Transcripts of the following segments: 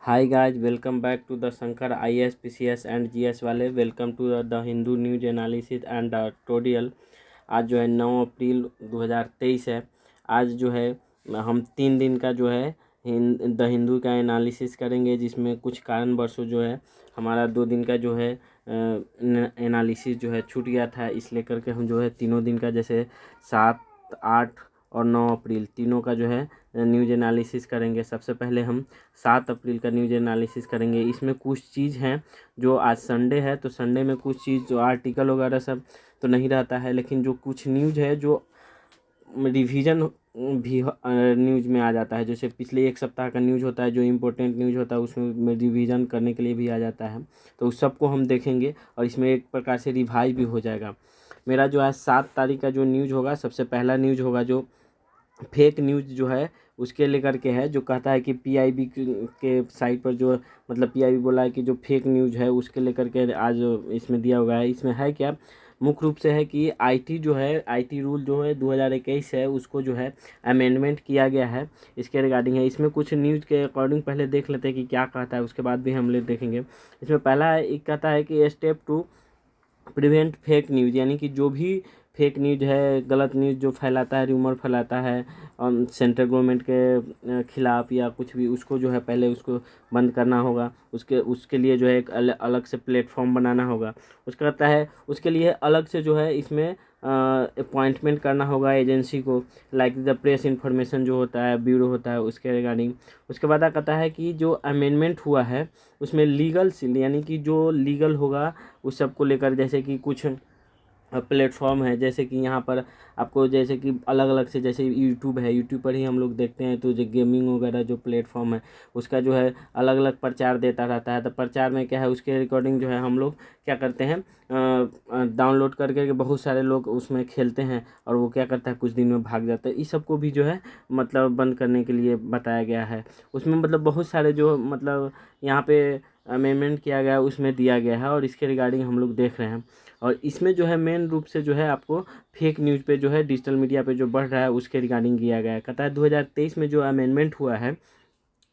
Hi guys, welcome back to the Shankar IAS PCS and GS वाले। Welcome to the Hindu news analysis and tutorial. आज जो है 9 अप्रैल 2023 है। आज जो है हम 3 दिन का जो है द हिंदू का एनालिसिस करेंगे, जिसमें कुछ कारणवशों जो है हमारा 2 दिन का जो है एनालिसिस जो है छूट गया था। इसलिए करके हम जो है तीनों दिन का, जैसे 7, 8 और 9 अप्रैल तीनों का जो है न्यूज एनालिसिस करेंगे। सबसे पहले हम 7 अप्रैल का न्यूज एनालिसिस करेंगे। इसमें कुछ चीज़ हैं जो आज संडे है, तो संडे में कुछ चीज़ जो आर्टिकल वगैरह सब तो नहीं रहता है, लेकिन जो कुछ न्यूज है जो रिवीजन भी न्यूज में आ जाता है। जैसे पिछले एक सप्ताह का न्यूज होता है, जो इम्पोर्टेंट न्यूज होता है उसमें रिवीजन करने के लिए भी आ जाता है, तो उस सबको हम देखेंगे और इसमें एक प्रकार से रिवाइज भी हो जाएगा। मेरा जो है 7 तारीख का जो न्यूज होगा, सबसे पहला न्यूज होगा जो फेक न्यूज जो है उसके लेकर के है, जो कहता है कि पीआईबी के साइट पर जो मतलब पीआईबी बोला है कि जो फेक न्यूज है उसके लेकर के आज इसमें दिया हुआ है। इसमें है क्या, मुख्य रूप से है कि आईटी जो है, आईटी रूल जो है 2021 है, उसको जो है अमेंडमेंट किया गया है, इसके रिगार्डिंग है। इसमें कुछ न्यूज़ के अकॉर्डिंग पहले देख लेते हैं कि क्या कहता है, उसके बाद भी हम लोग देखेंगे। इसमें पहला एक कहता है कि step to prevent fake news, यानी कि जो भी फेक न्यूज़ है, गलत न्यूज़ जो फैलाता है, रूमर फैलाता है सेंट्रल गवर्नमेंट के खिलाफ़ या कुछ भी, उसको जो है पहले उसको बंद करना होगा। उसके लिए जो है एक अलग से प्लेटफॉर्म बनाना होगा। उसका कहता है उसके लिए अलग से जो है इसमें अपॉइंटमेंट करना होगा एजेंसी को, लाइक द प्रेस इन्फॉर्मेशन जो होता है, ब्यूरो होता है, उसके रिगार्डिंग। उसके बाद कहता है कि जो अमेंडमेंट हुआ है उसमें लीगल, यानी कि जो लीगल होगा उस सब को लेकर, जैसे कि कुछ प्लेटफॉर्म है, जैसे कि यहाँ पर आपको जैसे कि अलग अलग से, जैसे यूट्यूब है, यूट्यूब पर ही हम लोग देखते हैं, तो जो गेमिंग वगैरह जो प्लेटफॉर्म है उसका जो है अलग अलग प्रचार देता रहता है। तो प्रचार में क्या है, उसके रिकॉर्डिंग जो है हम लोग क्या करते हैं, डाउनलोड करके बहुत सारे लोग उसमें खेलते हैं और वो क्या करता है कुछ दिन में भाग जाता है। इस सब को भी जो है मतलब बंद करने के लिए बताया गया है। उसमें मतलब बहुत सारे जो मतलब यहाँ पे अमेंडमेंट किया गया है उसमें दिया गया है, और इसके रिगार्डिंग हम लोग देख रहे हैं। और इसमें जो है मेन रूप से जो है आपको फेक न्यूज़ पे जो है डिजिटल मीडिया पे जो बढ़ रहा है उसके रिगार्डिंग किया गया है। कहता है 2023 में जो अमेंडमेंट हुआ है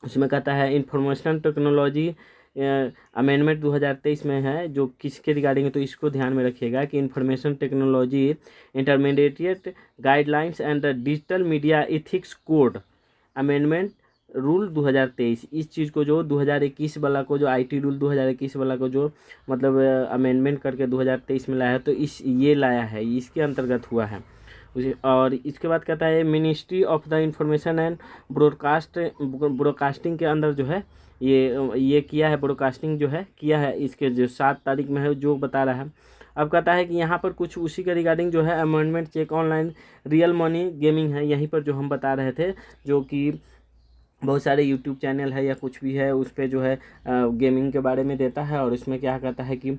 उसमें कहता है इंफॉर्मेशन टेक्नोलॉजी अमेंडमेंट 2023 में है, जो किसके रिगार्डिंग है, तो इसको ध्यान में रखिएगा कि information technology intermediate guidelines and the digital media ethics code amendment rule 2023। इस चीज़ को जो 2021 वाला को, जो आईटी रूल 2021 वाला को जो मतलब अमेंडमेंट करके 2023 में लाया है, तो ये लाया है, इसके अंतर्गत हुआ है उसे। और इसके बाद कहता है ministry of the information and broadcasting के अंदर जो है ये किया है, ब्रॉडकास्टिंग जो है किया है, इसके जो 7 तारीख में है जो बता रहा है। अब कहता है कि यहाँ पर कुछ उसी के रिगार्डिंग जो है amendment check online real money gaming है, यहीं पर जो हम बता रहे थे, जो कि बहुत सारे यूट्यूब चैनल है या कुछ भी है उस पर जो है गेमिंग के बारे में देता है, और उसमें क्या कहता है कि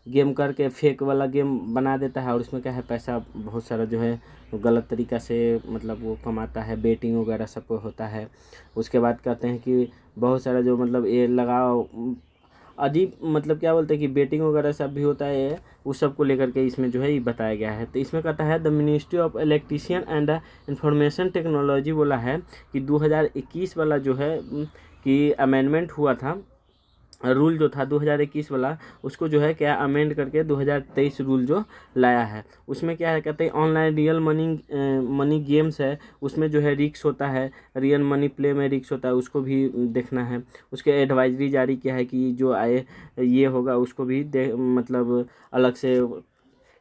गेम करके फेक वाला गेम बना देता है, और उसमें क्या है पैसा बहुत सारा जो है गलत तरीक़ा से मतलब वो कमाता है, बेटिंग वगैरह सब होता है। उसके बाद कहते हैं कि बहुत सारा जो मतलब ये लगाओ अजीब, मतलब क्या बोलते हैं कि बेटिंग वगैरह सब भी होता है, उस सब को लेकर के इसमें जो है ये बताया गया है। तो इसमें कहता है the ministry of electrician and information technology बोला है कि 2021 वाला जो है कि अमेंडमेंट हुआ था, रूल जो था 2021 वाला, उसको जो है क्या अमेंड करके 2023 रूल जो लाया है। उसमें क्या है, कहते हैं ऑनलाइन रियल मनी गेम्स है, उसमें जो है रिस्क होता है, रियल मनी प्ले में रिस्क होता है, उसको भी देखना है। उसके एडवाइजरी जारी किया है कि जो आए ये होगा उसको भी मतलब अलग से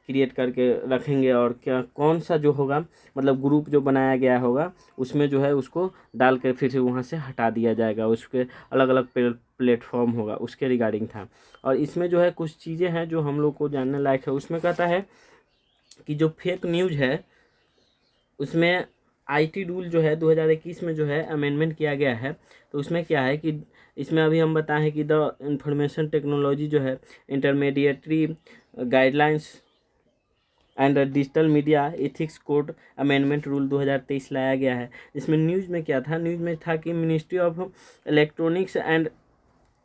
क्रिएट करके रखेंगे, और क्या कौन सा जो होगा मतलब ग्रुप जो बनाया गया होगा उसमें जो है उसको डाल कर फिर से वहाँ से हटा दिया जाएगा, उसके अलग अलग प्लेटफॉर्म होगा, उसके रिगार्डिंग था। और इसमें जो है कुछ चीज़ें हैं जो हम लोग को जानने लायक है। उसमें कहता है कि जो फेक न्यूज़ है उसमें आईटी रूल जो है 2021 में जो है अमेंडमेंट किया गया है। तो उसमें क्या है कि इसमें अभी हम बताएं कि द इंफॉर्मेशन टेक्नोलॉजी जो है intermediary guidelines and digital media ethics code amendment rule 2023 लाया गया है। इसमें न्यूज़ में क्या था, न्यूज़ में था कि ministry of electronics and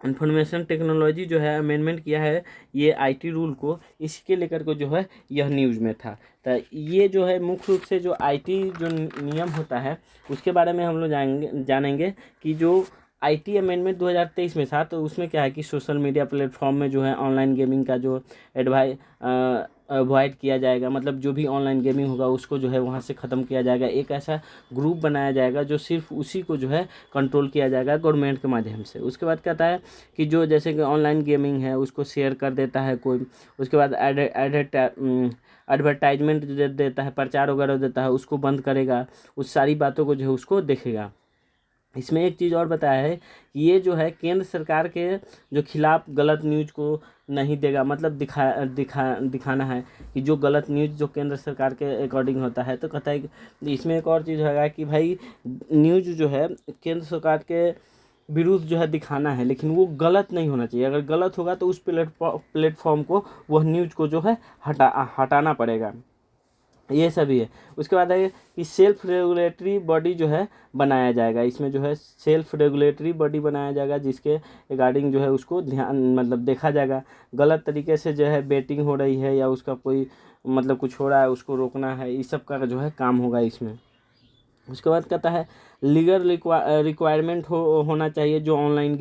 information technology जो है अमेंडमेंट किया है ये आईटी रूल को, इसके लेकर को जो है यह न्यूज़ में था। तो ये जो है मुख्य रूप से जो आईटी जो नियम होता है उसके बारे में हम लोग जानेंगे कि जो आईटी अमेंडमेंट 2023 में था, तो उसमें क्या है कि सोशल मीडिया प्लेटफॉर्म में जो है ऑनलाइन गेमिंग का जो अवॉइड किया जाएगा, मतलब जो भी ऑनलाइन गेमिंग होगा उसको जो है वहाँ से ख़त्म किया जाएगा। एक ऐसा ग्रुप बनाया जाएगा जो सिर्फ उसी को जो है कंट्रोल किया जाएगा गवर्नमेंट के माध्यम से। उसके बाद कहता है कि जो जैसे कि ऑनलाइन गेमिंग है उसको शेयर कर देता है कोई, उसके बाद एडवर्टाइजमेंट जो देता है, प्रचार वगैरह देता है, उसको बंद करेगा। उस सारी बातों को जो है उसको देखेगा। इसमें एक चीज़ और बताया है कि ये जो है केंद्र सरकार के जो खिलाफ गलत न्यूज़ को नहीं देगा, मतलब दिखाना है कि जो गलत न्यूज़ जो केंद्र सरकार के अकॉर्डिंग होता है। तो कहता है कि इसमें एक और चीज़ होगा कि भाई न्यूज़ जो है केंद्र सरकार के विरुद्ध जो है दिखाना है, लेकिन वो गलत नहीं होना चाहिए। अगर गलत होगा तो उस प्लेटफॉर्म को वह न्यूज़ को जो है हटाना पड़ेगा। ये सभी है। उसके बाद है कि सेल्फ रेगुलेटरी बॉडी जो है बनाया जाएगा। इसमें जो है सेल्फ रेगुलेटरी बॉडी बनाया जाएगा जिसके रिगार्डिंग जो है उसको ध्यान मतलब देखा जाएगा। गलत तरीके से जो है बेटिंग हो रही है या उसका कोई मतलब कुछ हो रहा है उसको रोकना है, इस सब का जो है काम होगा इसमें। उसके बाद कहता है लीगल रिक्वायरमेंट होना चाहिए। जो ऑनलाइन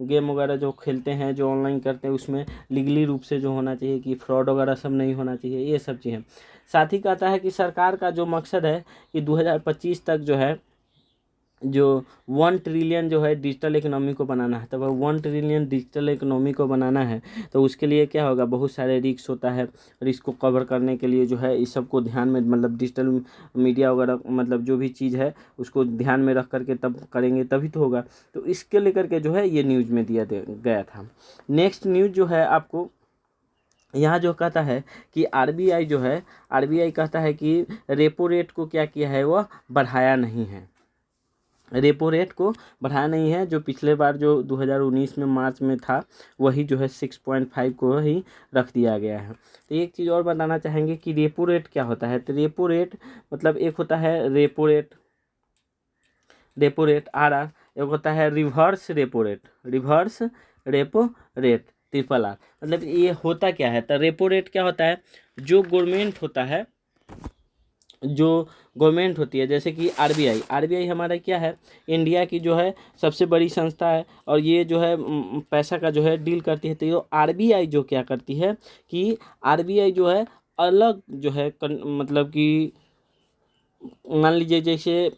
गेम वगैरह जो खेलते हैं, जो ऑनलाइन करते हैं, उसमें लीगली रूप से जो होना चाहिए कि फ्रॉड वगैरह सब नहीं होना चाहिए, ये सब चीज़ें। साथ ही कहता है कि सरकार का जो मकसद है कि 2025 तक जो है जो 1 ट्रिलियन जो है डिजिटल इकोनॉमी को बनाना है। तो वह 1 ट्रिलियन डिजिटल इकोनॉमी को बनाना है तो उसके लिए क्या होगा, बहुत सारे रिस्क होता है। रिस्क को कवर करने के लिए जो है इस सब को ध्यान में मतलब डिजिटल मीडिया वगैरह मतलब जो भी चीज़ है उसको ध्यान में रख करके तब करेंगे तभी तो होगा। तो इसके लेकर के जो है ये न्यूज़ में दिया गया था। नेक्स्ट न्यूज़ जो है आपको यहाँ जो कहता है कि आरबीआई जो है, आरबीआई कहता है कि रेपो रेट को क्या किया है, वह बढ़ाया नहीं है। रेपो रेट को बढ़ाया नहीं है। जो पिछले बार जो 2019 में मार्च में था वही जो है 6.5 को ही रख दिया गया है। तो एक चीज़ और बताना चाहेंगे कि रेपो रेट क्या होता है। तो रेपो रेट मतलब एक होता है रेपो रेट RR, एक होता है रिवर्स रेपो रेट RRR। मतलब ये होता क्या है। तो रेपो रेट क्या होता है, जो गवर्नमेंट होती है जैसे कि आरबीआई हमारा क्या है, इंडिया की जो है सबसे बड़ी संस्था है और ये जो है पैसा का जो है डील करती है। तो ये आरबीआई जो क्या करती है कि आरबीआई जो है अलग जो है मतलब कि मान लीजिए जैसे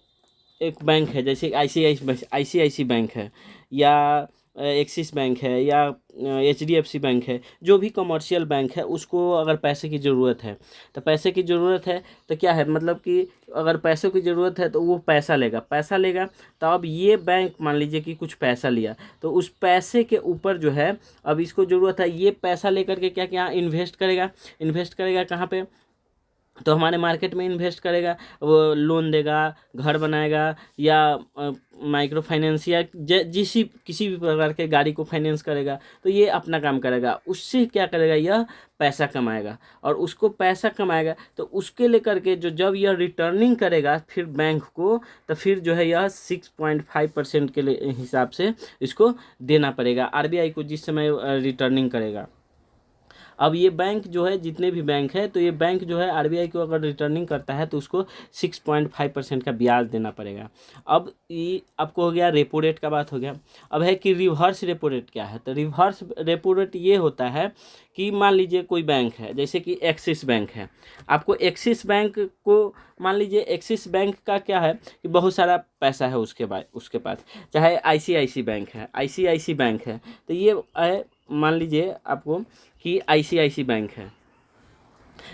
एक बैंक है, जैसे आईसीआईसी बैंक है या एक्सिस बैंक है या एचडीएफसी बैंक है, जो भी कमर्शियल बैंक है उसको अगर पैसे की ज़रूरत है तो पैसे की ज़रूरत है तो क्या है मतलब कि अगर पैसों की ज़रूरत है तो वो पैसा लेगा। तो अब ये बैंक मान लीजिए कि कुछ पैसा लिया तो उस पैसे के ऊपर जो है अब इसको ज़रूरत है, ये पैसा लेकर के क्या क्या इन्वेस्ट करेगा कहाँ पे, तो हमारे मार्केट में इन्वेस्ट करेगा। वो लोन देगा, घर बनाएगा या माइक्रो फाइनेंस या किसी भी प्रकार के गाड़ी को फाइनेंस करेगा। तो ये अपना काम करेगा, उससे क्या करेगा, यह पैसा कमाएगा और उसको पैसा कमाएगा तो उसके लेकर के जो जब यह रिटर्निंग करेगा फिर बैंक को, तो फिर जो है यह 6.5% के हिसाब से इसको देना पड़ेगा आरबीआई को जिस समय रिटर्निंग करेगा। अब ये बैंक जो है जितने भी बैंक है तो ये बैंक जो है आरबीआई को अगर रिटर्निंग करता है तो उसको 6.5% का ब्याज देना पड़ेगा। अब ये आपको हो गया रेपो रेट का बात हो गया। अब है कि रिवर्स रेपो रेट क्या है। तो रिवर्स रेपो रेट ये होता है कि मान लीजिए कोई बैंक है जैसे कि एक्सिस बैंक है, आपको एक्सिस बैंक को मान लीजिए एक्सिस बैंक का क्या है कि बहुत सारा पैसा है उसके पास, चाहे आईसीआईसी बैंक है तो ये है मान लीजिए आपको कि आईसीआईसी बैंक है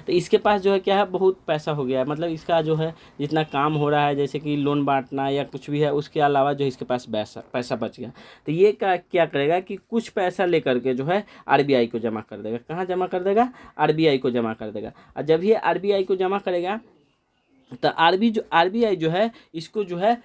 तो इसके पास जो है क्या है बहुत पैसा हो गया है, मतलब इसका जो है जितना काम हो रहा है जैसे कि लोन बांटना या कुछ भी है उसके अलावा जो इसके पास पैसा बच गया। तो ये क्या करेगा कि कुछ पैसा लेकर के जो है आरबीआई को जमा कर देगा। कहाँ जमा कर देगा, आरबीआई को जमा कर देगा। और जब ये आरबीआई को जमा करेगा तो आरबीआई जो है इसको जो है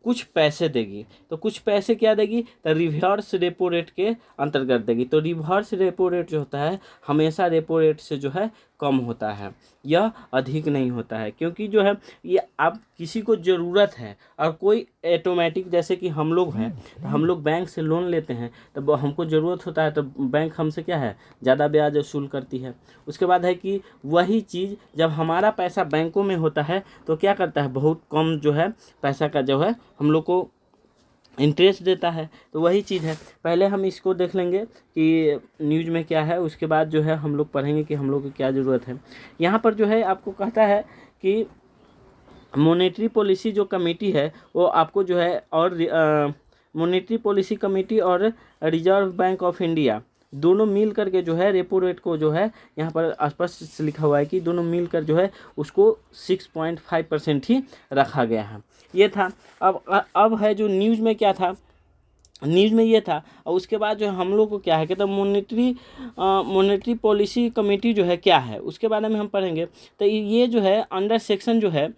कुछ पैसे देगी। तो कुछ पैसे क्या देगी, तो रिवर्स रेपो रेट के अंतर्गत देगी। तो रिवर्स रेपो रेट जो होता है हमेशा रेपो रेट से जो है कम होता है, यह अधिक नहीं होता है। क्योंकि जो है ये अब किसी को ज़रूरत है और कोई ऑटोमेटिक जैसे कि हम लोग हैं तो हम लोग बैंक से लोन लेते हैं तो हमको ज़रूरत होता है तो बैंक हमसे क्या है ज़्यादा ब्याज वसूल करती है। उसके बाद है कि वही चीज़ जब हमारा पैसा बैंकों में होता है तो क्या करता है बहुत कम जो है पैसा का जो है हम लोग को इंटरेस्ट देता है। तो वही चीज़ है, पहले हम इसको देख लेंगे कि न्यूज में क्या है, उसके बाद जो है हम लोग पढ़ेंगे कि हम लोग को क्या ज़रूरत है। यहाँ पर जो है आपको कहता है कि मॉनेटरी पॉलिसी जो कमेटी है वो आपको जो है, और मॉनेटरी पॉलिसी कमेटी और रिजर्व बैंक ऑफ इंडिया दोनों मिल करके जो है रेपो रेट को जो है यहाँ पर स्पष्ट लिखा हुआ है कि दोनों मिलकर जो है उसको 6.5% ही रखा गया है। ये था। अब है जो न्यूज़ में क्या था, न्यूज़ में ये था। और उसके बाद जो हम लोग को क्या है कहते हैं मॉनेटरी पॉलिसी कमेटी जो है क्या है, उसके बारे में हम पढ़ेंगे। तो ये जो है अंडर सेक्शन जो है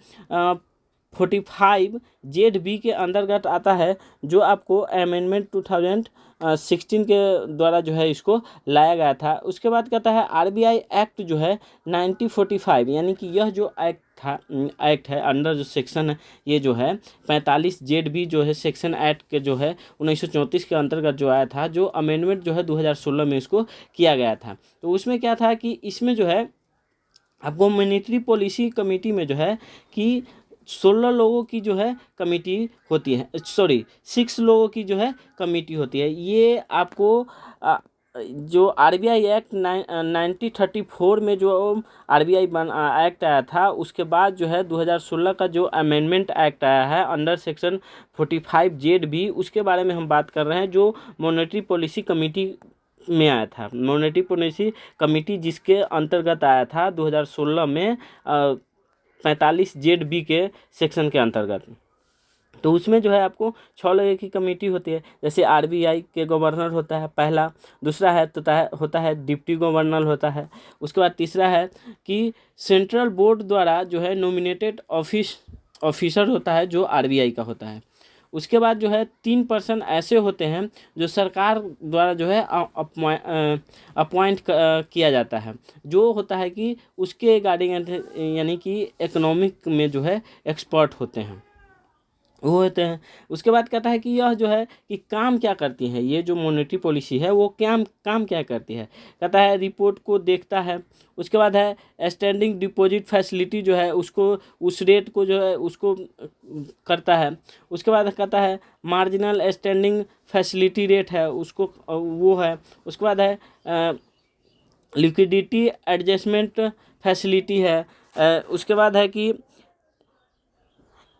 45 ZB के अंतर्गत आता है, जो आपको अमेंडमेंट 2016 के द्वारा जो है इसको लाया गया था। उसके बाद कहता है RBI एक्ट जो है 1945, यानी कि यह जो एक्ट है अंडर जो सेक्शन है ये जो है 45 ZB जो है सेक्शन एक्ट के जो है 1934 के अंतर्गत जो आया था, जो अमेंडमेंट जो है 2016 में इसको किया गया था। तो उसमें क्या था कि इसमें जो है आपको मॉनेटरी पॉलिसी कमेटी में जो है कि 16 लोगों की जो है कमेटी होती है, 6 लोगों की जो है कमेटी होती है। ये आपको जो RBI एक्ट 1934 में जो RBI एक्ट आया था, उसके बाद जो है 2016 का जो अमेंडमेंट एक्ट आया है अंडर सेक्शन 45 ZB, उसके बारे में हम बात कर रहे हैं, जो मॉनेटरी पॉलिसी कमेटी में आया था। मॉनेटरी पॉलिसी कमेटी जिसके अंतर्गत आया था 2016 में 45 ZB के सेक्शन के अंतर्गत। तो उसमें जो है आपको 6 लोगों की कमेटी होती है। जैसे RBI के गवर्नर होता है पहला, दूसरा होता है डिप्टी गवर्नर होता है। उसके बाद तीसरा है कि सेंट्रल बोर्ड द्वारा जो है नॉमिनेटेड ऑफिसर होता है, जो RBI का होता है। उसके बाद जो है 3 पर्सन ऐसे होते हैं जो सरकार द्वारा जो है अपॉइंट किया जाता है, जो होता है कि उसके रिगार्डिंग यानी कि इकोनॉमिक में जो है एक्सपर्ट होते हैं, वो होते हैं। उसके बाद कहता है कि यह जो है कि काम क्या करती है, ये जो मॉनेटरी पॉलिसी है वो काम क्या करती है। कहता है रिपोर्ट को देखता है। उसके बाद है स्टैंडिंग डिपॉजिट फैसिलिटी जो है उसको, उस रेट को जो है उसको करता है। उसके बाद कहता है मार्जिनल स्टैंडिंग फैसिलिटी रेट है उसको, वो है। उसके बाद है लिक्विडिटी एडजस्टमेंट फैसिलिटी है। उसके बाद है कि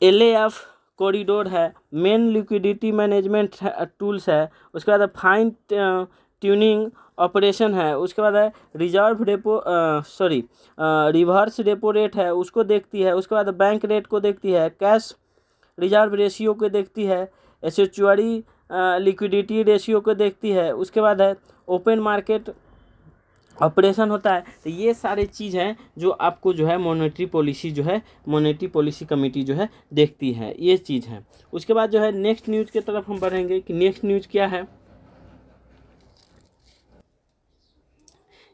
LAF कॉरिडोर है, मेन लिक्विडिटी मैनेजमेंट टूल्स है। उसके बाद फाइन ट्यूनिंग ऑपरेशन है। उसके बाद है रिवर्स रेपो रेट है, उसको देखती है। उसके बाद बैंक रेट को देखती है, कैश रिजर्व रेशियो को देखती है, एसेचुअरी लिक्विडिटी रेशियो को देखती है। उसके बाद है ओपन मार्केट ऑपरेशन होता है। तो ये सारे चीज़ हैं जो आपको जो है मॉनेटरी पॉलिसी कमेटी जो है देखती है, ये चीज़ है। उसके बाद जो है नेक्स्ट न्यूज़ की तरफ हम बढ़ेंगे कि नेक्स्ट न्यूज़ क्या है।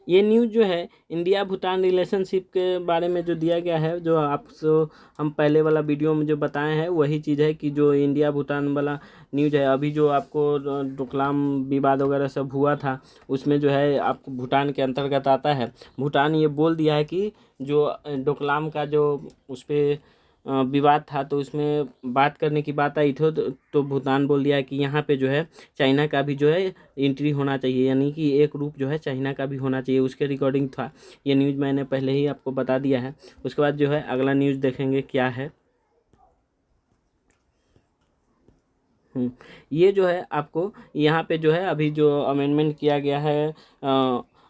ये न्यूज़ जो है इंडिया भूटान रिलेशनशिप के बारे में जो दिया गया है, जो हम पहले वाला वीडियो में जो बताए हैं वही चीज़ है कि जो इंडिया भूटान वाला न्यूज़ है। अभी जो आपको डोकलाम विवाद वगैरह सब हुआ था, उसमें जो है आपको भूटान के अंतर्गत आता है। भूटान ये बोल दिया है कि जो डोकलाम का जो उस पर विवाद था, तो उसमें बात करने की बात आई तो भूटान बोल दिया कि यहाँ पे जो है चाइना का भी जो है एंट्री होना चाहिए, यानी कि एक रूप जो है चाइना का भी होना चाहिए, उसके रिकॉर्डिंग था। ये न्यूज़ मैंने पहले ही आपको बता दिया है। उसके बाद जो है अगला न्यूज़ देखेंगे क्या है। ये जो है आपको यहाँ पे जो है अभी जो अमेंडमेंट किया गया है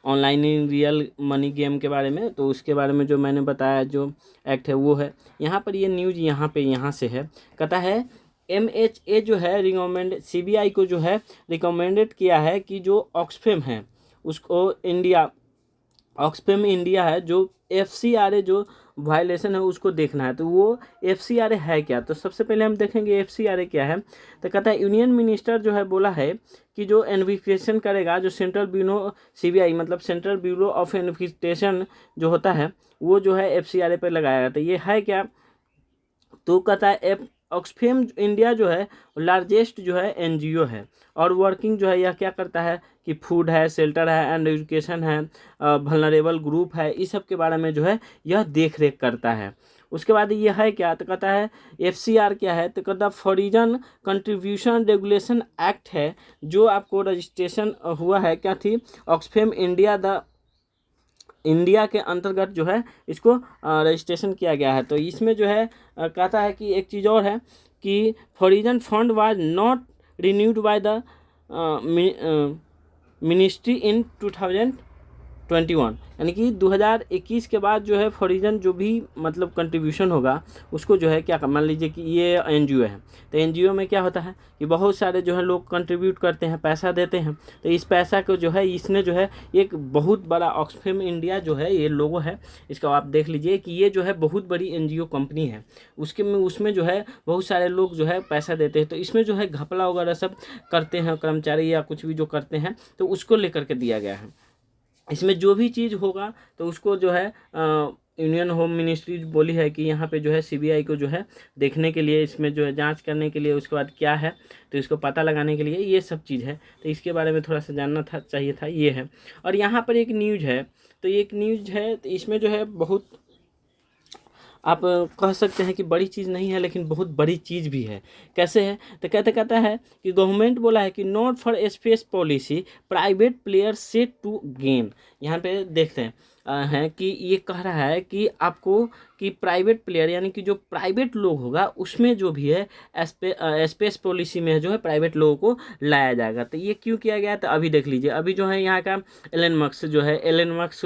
online in real money game के बारे में, तो उसके बारे में जो मैंने बताया जो एक्ट है वो है। यहाँ पर ये न्यूज़ यहाँ से है। कहता है MHA जो है CBI को जो है रिकमेंडेड किया है कि जो ऑक्सफेम है उसको ऑक्सफेम इंडिया है, जो FCRA जो वायलेशन है उसको देखना है। तो वो FCRA है क्या, तो सबसे पहले हम देखेंगे FCRA क्या है। तो कहता है यूनियन मिनिस्टर जो है बोला है कि जो इन्वेस्टिगेशन करेगा, जो सेंट्रल ब्यूरो CBI मतलब सेंट्रल ब्यूरो ऑफ इन्वेस्टिगेशन जो होता है वो जो है FCRA पे लगाया। तो ये है क्या, तो कहता है ऑक्सफेम इंडिया जो है लार्जेस्ट जो है NGO है, और वर्किंग जो है यह क्या करता है कि फूड है, शेल्टर है एंड एजुकेशन है, वल्नरेबल ग्रुप है, इस सब के बारे में जो है यह देख रेख करता है। उसके बाद ये है क्या, तो कहता है FCR क्या है, तो कहता है फॉरेन कंट्रीब्यूशन रेगुलेशन एक्ट है, जो आपको रजिस्ट्रेशन हुआ है क्या थी, ऑक्सफैम इंडिया के अंतर्गत जो है इसको रजिस्ट्रेशन किया गया है। तो इसमें जो है कहता है कि एक चीज़ और है कि foreign fund was not renewed by the ministry इन 2021, यानी कि 2021 के बाद जो है फॉरेन जो भी मतलब कंट्रीब्यूशन होगा उसको जो है क्या, मान लीजिए कि ये NGO है, तो NGO में क्या होता है कि बहुत सारे जो है लोग कंट्रीब्यूट करते हैं, पैसा देते हैं, तो इस पैसा को जो है इसने जो है एक बहुत बड़ा ऑक्सफैम इंडिया जो है ये लोगो है इसका, आप देख लीजिए कि ये जो है बहुत बड़ी NGO कंपनी है, उसमें जो है बहुत सारे लोग जो है पैसा देते हैं, तो इसमें जो है घपला वगैरह सब करते हैं कर्मचारी या कुछ भी जो करते हैं, तो उसको लेकर के दिया गया है। इसमें जो भी चीज़ होगा तो उसको जो है यूनियन होम मिनिस्ट्री बोली है कि यहाँ पे जो है CBI को जो है देखने के लिए, इसमें जो है जांच करने के लिए, उसके बाद क्या है तो इसको पता लगाने के लिए ये सब चीज़ है, तो इसके बारे में थोड़ा सा जानना चाहिए था, ये है। और यहाँ पर एक न्यूज़ है, तो एक न्यूज़ है, तो इसमें जो है बहुत आप कह सकते हैं कि बड़ी चीज़ नहीं है, लेकिन बहुत बड़ी चीज़ भी है। कैसे है, तो कहता है कि गवर्नमेंट बोला है कि not for space policy private player set to gain. यहाँ पे देखते हैं है कि ये कह रहा है कि आपको कि प्राइवेट प्लेयर यानी कि जो प्राइवेट लोग होगा उसमें जो भी है स्पेस पॉलिसी में जो है प्राइवेट लोगों को लाया जाएगा। तो ये क्यों किया गया, तो अभी देख लीजिए, अभी जो है यहाँ का एलन मस्क जो है, एलन मस्क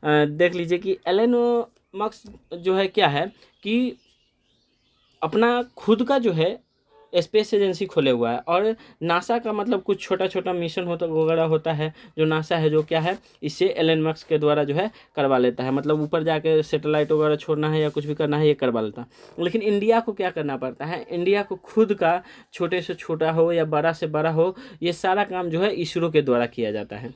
देख लीजिए कि एलन मस्क जो है क्या है कि अपना खुद का जो है स्पेस एजेंसी खोले हुआ है, और नासा का मतलब कुछ छोटा छोटा मिशन होता वगैरह होता है जो नासा है जो क्या है इससे एलन मस्क के द्वारा जो है करवा लेता है, मतलब ऊपर जाके सैटेलाइट वगैरह छोड़ना है या कुछ भी करना है ये करवा लेता है। लेकिन इंडिया को क्या करना पड़ता है, इंडिया को खुद का छोटे से छोटा हो या बड़ा से बड़ा हो, ये सारा काम जो है इसरो के द्वारा किया जाता है।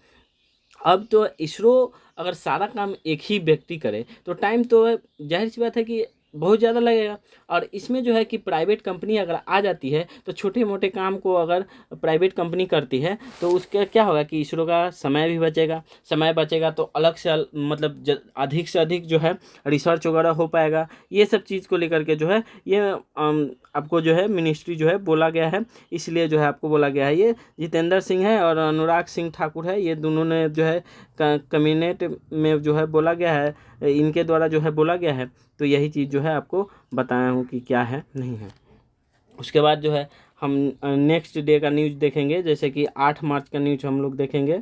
अब तो इसरो अगर सारा काम एक ही व्यक्ति करे तो टाइम तो जाहिर सी बात है कि बहुत ज़्यादा लगेगा, और इसमें जो है कि प्राइवेट कंपनी अगर आ जाती है तो छोटे मोटे काम को अगर प्राइवेट कंपनी करती है तो उसका क्या होगा कि इसरो का समय भी बचेगा, समय बचेगा तो अलग से मतलब अधिक से अधिक जो है रिसर्च वगैरह हो पाएगा। ये सब चीज़ को लेकर के जो है ये आपको जो है मिनिस्ट्री जो है बोला गया है, इसलिए जो है आपको बोला गया है। ये जितेंद्र सिंह है और अनुराग सिंह ठाकुर है, ये दोनों ने जो है कैबिनेट में जो है बोला गया है, इनके द्वारा जो है बोला गया है, तो यही चीज़ जो है आपको बताया हूँ कि क्या है नहीं है। उसके बाद जो है हम नेक्स्ट डे का न्यूज़ देखेंगे, जैसे कि 8 मार्च का न्यूज़ हम लोग देखेंगे।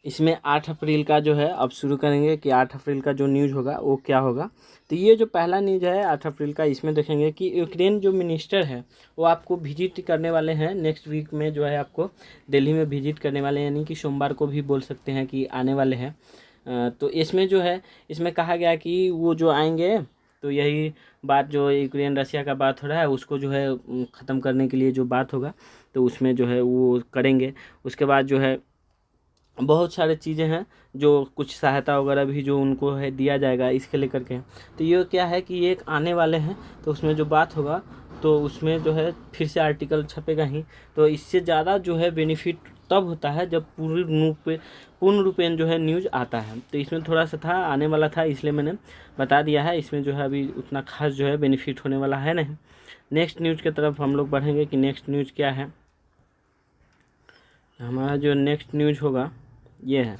इसमें 8 अप्रैल का जो है अब शुरू करेंगे कि 8 अप्रैल का जो न्यूज़ होगा वो क्या होगा। तो ये जो पहला न्यूज़ है 8 अप्रैल का, इसमें देखेंगे कि यूक्रेन जो मिनिस्टर है वो आपको विजिट करने वाले हैं नेक्स्ट वीक में, जो है आपको दिल्ली में विजिट करने वाले हैं, यानी कि सोमवार को भी बोल सकते हैं कि आने वाले हैं। तो इसमें जो है इसमें कहा गया कि वो जो आएंगे तो यही बात जो यूक्रेन रशिया का बात हो रहा है उसको जो है ख़त्म करने के लिए जो बात होगा तो उसमें जो है वो करेंगे। उसके बाद जो है बहुत सारे चीज़ें हैं जो कुछ सहायता वगैरह भी जो उनको है दिया जाएगा इसके लेकर के। तो ये क्या है कि ये एक आने वाले हैं तो उसमें जो बात होगा तो उसमें जो है फिर से आर्टिकल छपेगा ही, तो इससे ज़्यादा जो है बेनिफिट तब होता है जब पूर्ण रूपेण जो है न्यूज़ आता है। तो इसमें थोड़ा सा था आने वाला था इसलिए मैंने बता दिया है, इसमें जो है अभी उतना खास जो है बेनिफिट होने वाला है नहीं। नेक्स्ट न्यूज़ की तरफ हम लोग बढ़ेंगे कि नेक्स्ट न्यूज़ क्या है। हमारा जो नेक्स्ट न्यूज़ होगा ये है,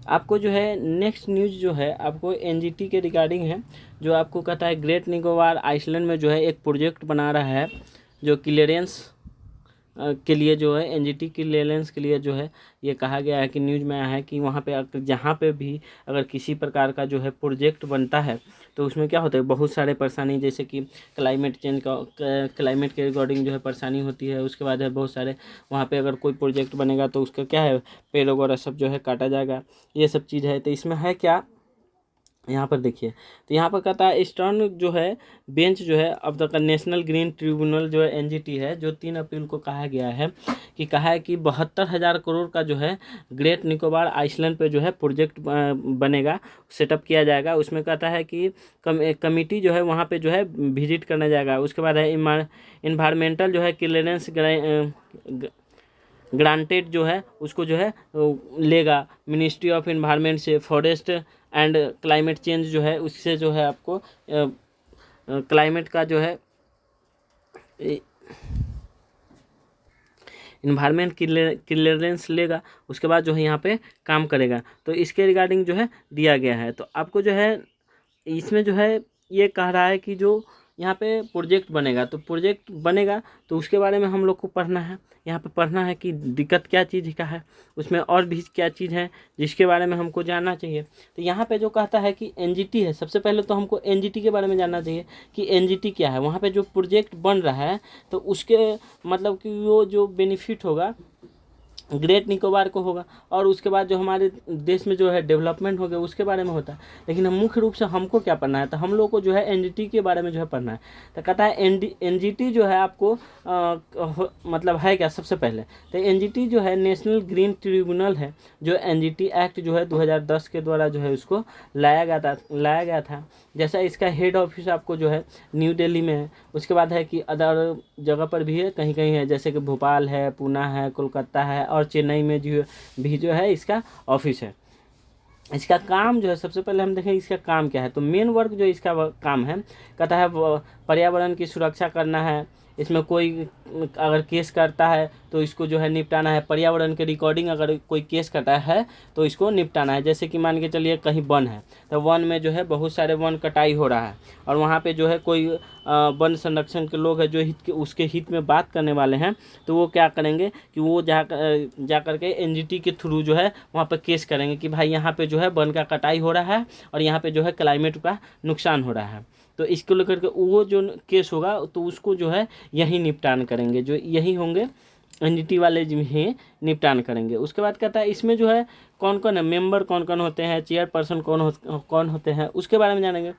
आपको जो है नेक्स्ट न्यूज़ जो है आपको NGT के रिगार्डिंग है, जो आपको कहता है ग्रेट निकोबार आइसलैंड में जो है एक प्रोजेक्ट बना रहा है जो क्लियरेंस के लिए जो है NGT क्लियरेंस के लिए जो है ये कहा गया है कि न्यूज़ में आया है कि वहाँ पे जहाँ पे भी अगर किसी प्रकार का जो है प्रोजेक्ट बनता है तो उसमें क्या होता है बहुत सारे परेशानी, जैसे कि क्लाइमेट चेंज का क्लाइमेट के रिगार्डिंग जो है परेशानी होती है। उसके बाद है बहुत सारे वहाँ पे अगर कोई प्रोजेक्ट बनेगा तो उसका क्या है पेड़ वगैरह सब जो है काटा जाएगा, ये सब चीज़ है। तो इसमें है क्या यहाँ पर देखिए, तो यहाँ पर कहता है ईस्टर्न जो है बेंच जो है अब तक का नेशनल ग्रीन ट्रिब्यूनल जो है NGT है, जो 3 अप्रैल को कहा गया है कि 72,000 करोड़ का जो है ग्रेट निकोबार आइसलैंड पे जो है प्रोजेक्ट बनेगा, सेटअप किया जाएगा। उसमें कहता है कि कमिटी जो है वहाँ पे जो है विजिट करने जाएगा। उसके बाद है इन्वायरमेंटल जो है क्लियरेंस ग्रांटेड जो है उसको जो है लेगा मिनिस्ट्री ऑफ इन्वायरमेंट से, फॉरेस्ट एंड क्लाइमेट चेंज जो है उससे जो है आपको क्लाइमेट का जो है इन्वायरमेंट क्लियरेंस लेगा, उसके बाद जो है यहाँ पे काम करेगा। तो इसके रिगार्डिंग जो है दिया गया है। तो आपको जो है इसमें जो है ये कह रहा है कि जो यहाँ पे प्रोजेक्ट बनेगा, तो प्रोजेक्ट बनेगा तो उसके बारे में हम लोग को पढ़ना है। यहाँ पे पढ़ना है कि दिक्कत क्या चीज़ का है, उसमें और भी क्या चीज़ है जिसके बारे में हमको जानना चाहिए। तो यहाँ पे जो कहता है कि एनजीटी है, सबसे पहले तो हमको एनजीटी के बारे में जानना चाहिए कि एनजीटी क्या है। वहाँ पे जो प्रोजेक्ट बन रहा है तो उसके मतलब कि वो जो बेनिफिट होगा ग्रेट निकोबार को होगा, और उसके बाद जो हमारे देश में जो है डेवलपमेंट हो गया उसके बारे में होता है। लेकिन हम मुख्य रूप से हमको क्या पढ़ना है, तो हम लोग को जो है एनजीटी के बारे में जो है पढ़ना है। तो कहता है एनजीटी जो है आपको मतलब है क्या। सबसे पहले तो एनजीटी जो है नेशनल ग्रीन ट्रिब्यूनल है, जो एनजीटी एक्ट जो है 2010 के द्वारा जो है उसको लाया गया था। जैसा इसका हेड ऑफिस आपको जो है न्यू दिल्ली में है, उसके बाद है कि अदर जगह पर भी है, कहीं कहीं है, जैसे कि भोपाल है, पूना है, कोलकाता है, और चेन्नई में जो है इसका ऑफिस है। इसका काम जो है सबसे पहले हम देखें इसका काम क्या है। तो मेन वर्क जो इसका काम है, कहता है पर्यावरण की सुरक्षा करना है। इसमें कोई अगर केस करता है तो इसको जो है निपटाना है। पर्यावरण के रिकॉर्डिंग अगर कोई केस करता है तो इसको निपटाना है। जैसे कि मान के चलिए कहीं वन है, तो वन में जो है बहुत सारे वन कटाई हो रहा है, और वहाँ पे जो है कोई वन संरक्षण के लोग हैं जो उसके हित में बात करने वाले हैं, तो वो क्या करेंगे कि वो जा करके एनजीटी के थ्रू जो है वहाँ पर केस करेंगे कि भाई यहाँ पे जो है वन का कटाई हो रहा है और यहाँ पे जो है क्लाइमेट का नुकसान हो रहा है। तो इसको लेकर के वो जो केस होगा तो उसको जो है यही निपटान करेंगे, जो यही होंगे एनजीटी वाले जो हैं निपटान करेंगे। उसके बाद कहता है इसमें जो है कौन कौन है मेंबर, कौन कौन होते हैं, चेयरपर्सन कौन होते हैं, उसके बारे में जानेंगे,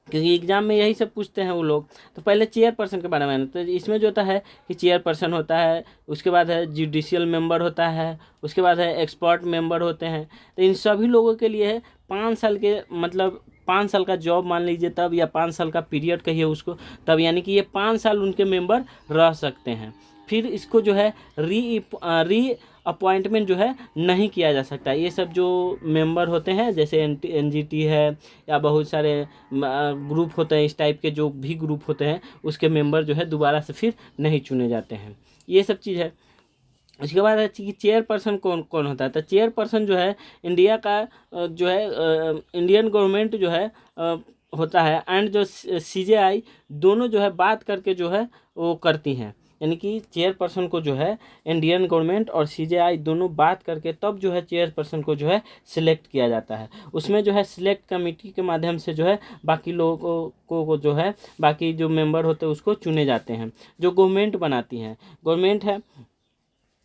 क्योंकि एग्जाम में यही सब पूछते हैं वो लोग। तो पहले चेयरपर्सन के बारे में, तो इसमें जो होता है कि चेयरपर्सन होता है, उसके बाद है जुडिशियल मेंबर होता है, उसके बाद है एक्सपर्ट मेंबर होते हैं। तो इन सभी लोगों के लिए है 5 साल के, मतलब 5 साल का जॉब मान लीजिए तब, या 5 साल का पीरियड कहिए उसको तब, यानी कि ये 5 साल उनके मेंबर रह सकते हैं। फिर इसको जो है री अपॉइंटमेंट जो है नहीं किया जा सकता। ये सब जो मेंबर होते हैं जैसे एनजीटी है या बहुत सारे ग्रुप होते हैं, इस टाइप के जो भी ग्रुप होते हैं उसके मेंबर जो है दोबारा से फिर नहीं चुने जाते हैं। ये सब चीज़ है। उसके बाद है कि चेयरपर्सन कौन कौन होता है। तो चेयरपर्सन जो है इंडिया का जो है इंडियन गवर्नमेंट जो है होता है, एंड जो सीजेआई दोनों जो है बात करके जो है वो करती हैं। यानी कि चेयरपर्सन को जो है इंडियन गवर्नमेंट और सीजेआई दोनों बात करके तब जो है चेयरपर्सन को जो है सिलेक्ट किया जाता है। उसमें जो है सिलेक्ट कमेटी के माध्यम से जो है बाकी लोगों को जो है बाकी जो मेंबर होते हैं उसको चुने जाते हैं, जो गवर्नमेंट बनाती है। गवर्नमेंट है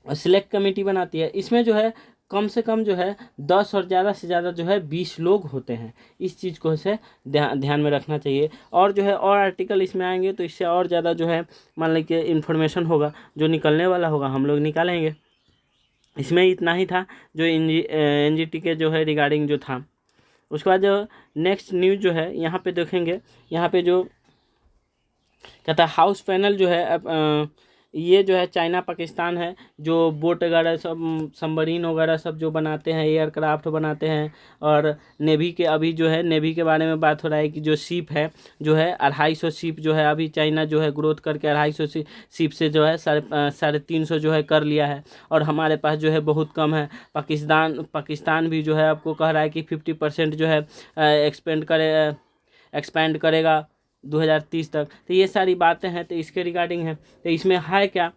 सिलेक्ट कमेटी बनाती है। इसमें जो है कम से कम जो है 10 और ज़्यादा से ज़्यादा जो है 20 लोग होते हैं। इस चीज़ को से ध्यान में रखना चाहिए। और जो है और आर्टिकल इसमें आएंगे तो इससे और ज़्यादा जो है मान लीजिए इन्फॉर्मेशन होगा जो निकलने वाला होगा, हम लोग निकालेंगे। इसमें इतना ही था जो एनजीटी के जो है रिगार्डिंग जो था। उसके बाद जो नेक्स्ट न्यूज़ जो है यहाँ पे देखेंगे, यहाँ पे जो कहता है हाउस पैनल जो है ये जो है चाइना पाकिस्तान है, जो बोट वगैरह सब सबमरीन वगैरह सब जो बनाते हैं, एयरक्राफ्ट बनाते हैं। और नेवी के अभी जो है नेवी के बारे में बात हो रहा है कि जो शिप है जो है 250 शिप जो है अभी चाइना जो है ग्रोथ करके 250 शिप से जो है 350 जो है कर लिया है, और हमारे पास जो है बहुत कम है। पाकिस्तान भी जो है आपको कह रहा है कि 50% जो है एक्सपेंड करेगा 2030 तक। तो ये सारी बातें हैं, तो इसके रिगार्डिंग है। तो इसमें है क्या,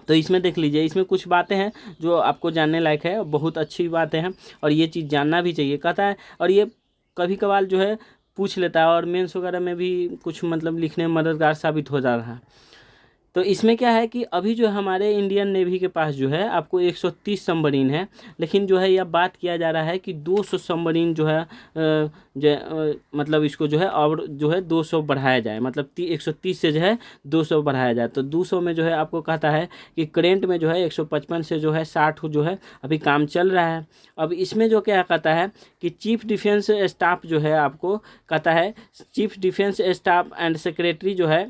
तो इसमें देख लीजिए, इसमें कुछ बातें हैं जो आपको जानने लायक है, बहुत अच्छी बातें हैं और ये चीज़ जानना भी चाहिए कहता है। और ये कभी कभार जो है पूछ लेता है, और मेंस वगैरह में भी कुछ मतलब लिखने में मददगार साबित हो जा रहा है। तो इसमें क्या है कि अभी जो हमारे इंडियन नेवी के पास जो है आपको 130 सबमरीन है, लेकिन जो है यह बात किया जा रहा है कि 200 सबमरीन जो है मतलब इसको जो है और जो है 200 बढ़ाया जाए, मतलब 130 से जो है 200 बढ़ाया जाए। तो 200 में जो है आपको कहता है कि करेंट में जो है 155 से जो है 60 जो है अभी काम चल रहा है। अब इसमें जो क्या कहता है कि चीफ डिफेंस स्टाफ जो है आपको कहता है, chief defence staff and secretary जो है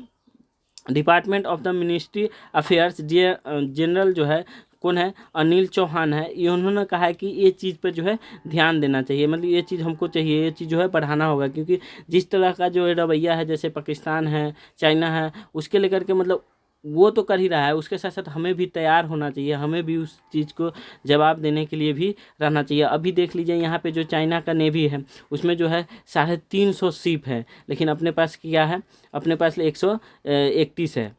department of the ministry affairs general जो है कौन है, अनिल चौहान है, ये उन्होंने कहा है कि ये चीज़ पर जो है ध्यान देना चाहिए, मतलब ये चीज़ हमको चाहिए, ये चीज़ जो है बढ़ाना होगा, क्योंकि जिस तरह का जो है रवैया है, जैसे पाकिस्तान है, चाइना है, उसके लेकर के मतलब वो तो कर ही रहा है, उसके साथ साथ हमें भी तैयार होना चाहिए, हमें भी उस चीज़ को जवाब देने के लिए भी रहना चाहिए। अभी देख लीजिए यहाँ पे जो चाइना का नेवी है उसमें जो है 350 शिप है, लेकिन अपने पास क्या है, अपने पास 131 है।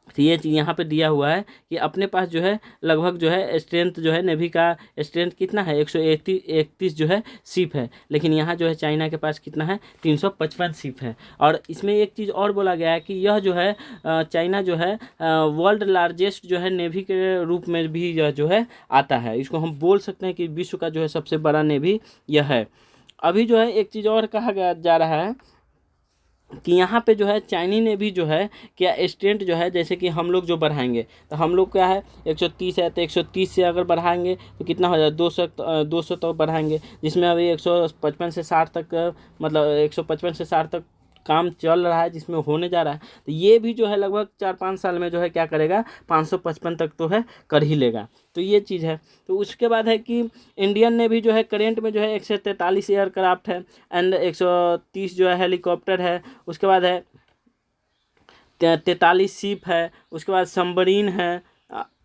तो ये चीज़ यहाँ पे दिया हुआ है कि अपने पास जो है लगभग जो है स्ट्रेंथ जो है नेवी का स्ट्रेंथ कितना है, 131 जो है शिप है, लेकिन यहाँ जो है चाइना के पास कितना है, 355 शिप है। और इसमें एक चीज़ और बोला गया है कि यह जो है चाइना जो है वर्ल्ड लार्जेस्ट जो है नेवी के रूप में भी यह जो है आता है, इसको हम बोल सकते हैं कि विश्व का जो है सबसे बड़ा नेवी यह है। अभी जो है एक चीज़ और कहा गया जा रहा है कि यहाँ पे जो है चाइनी ने भी जो है क्या स्ट्रेंथ जो है, जैसे कि हम लोग जो बढ़ाएंगे तो हम लोग क्या है 130 है, तो 130 से अगर बढ़ाएंगे तो कितना हो जाए 200 तक बढ़ाएंगे, जिसमें अभी 155 से 60 तक मतलब 155 से 60 तक काम चल रहा है, जिसमें होने जा रहा है। तो ये भी जो है लगभग 4-5 साल में जो है क्या करेगा, 555 तक तो है कर ही लेगा। तो ये चीज़ है। तो उसके बाद है कि इंडियन ने भी जो है करेंट में जो है 143 एयरक्राफ्ट है एंड 130 जो है हेलीकॉप्टर है, उसके बाद है 43 शिप है, उसके बाद सबमरीन है,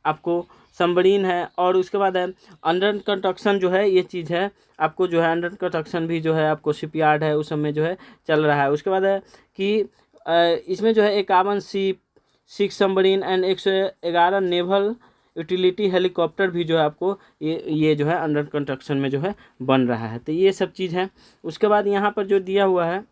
आपको सबमरीन है, और उसके बाद है अंडर कंस्ट्रक्शन जो है ये चीज़ है आपको जो है अंडर कंस्ट्रक्शन भी जो है आपको शिपयार्ड है उस समय जो है चल रहा है। उसके बाद है कि इसमें जो है 51 ship, 6 submarine and 111 naval utility helicopter भी जो है आपको ये जो है अंडर कंस्ट्रक्शन में जो है बन रहा है। तो ये सब चीज़ है। उसके बाद यहाँ पर जो दिया हुआ है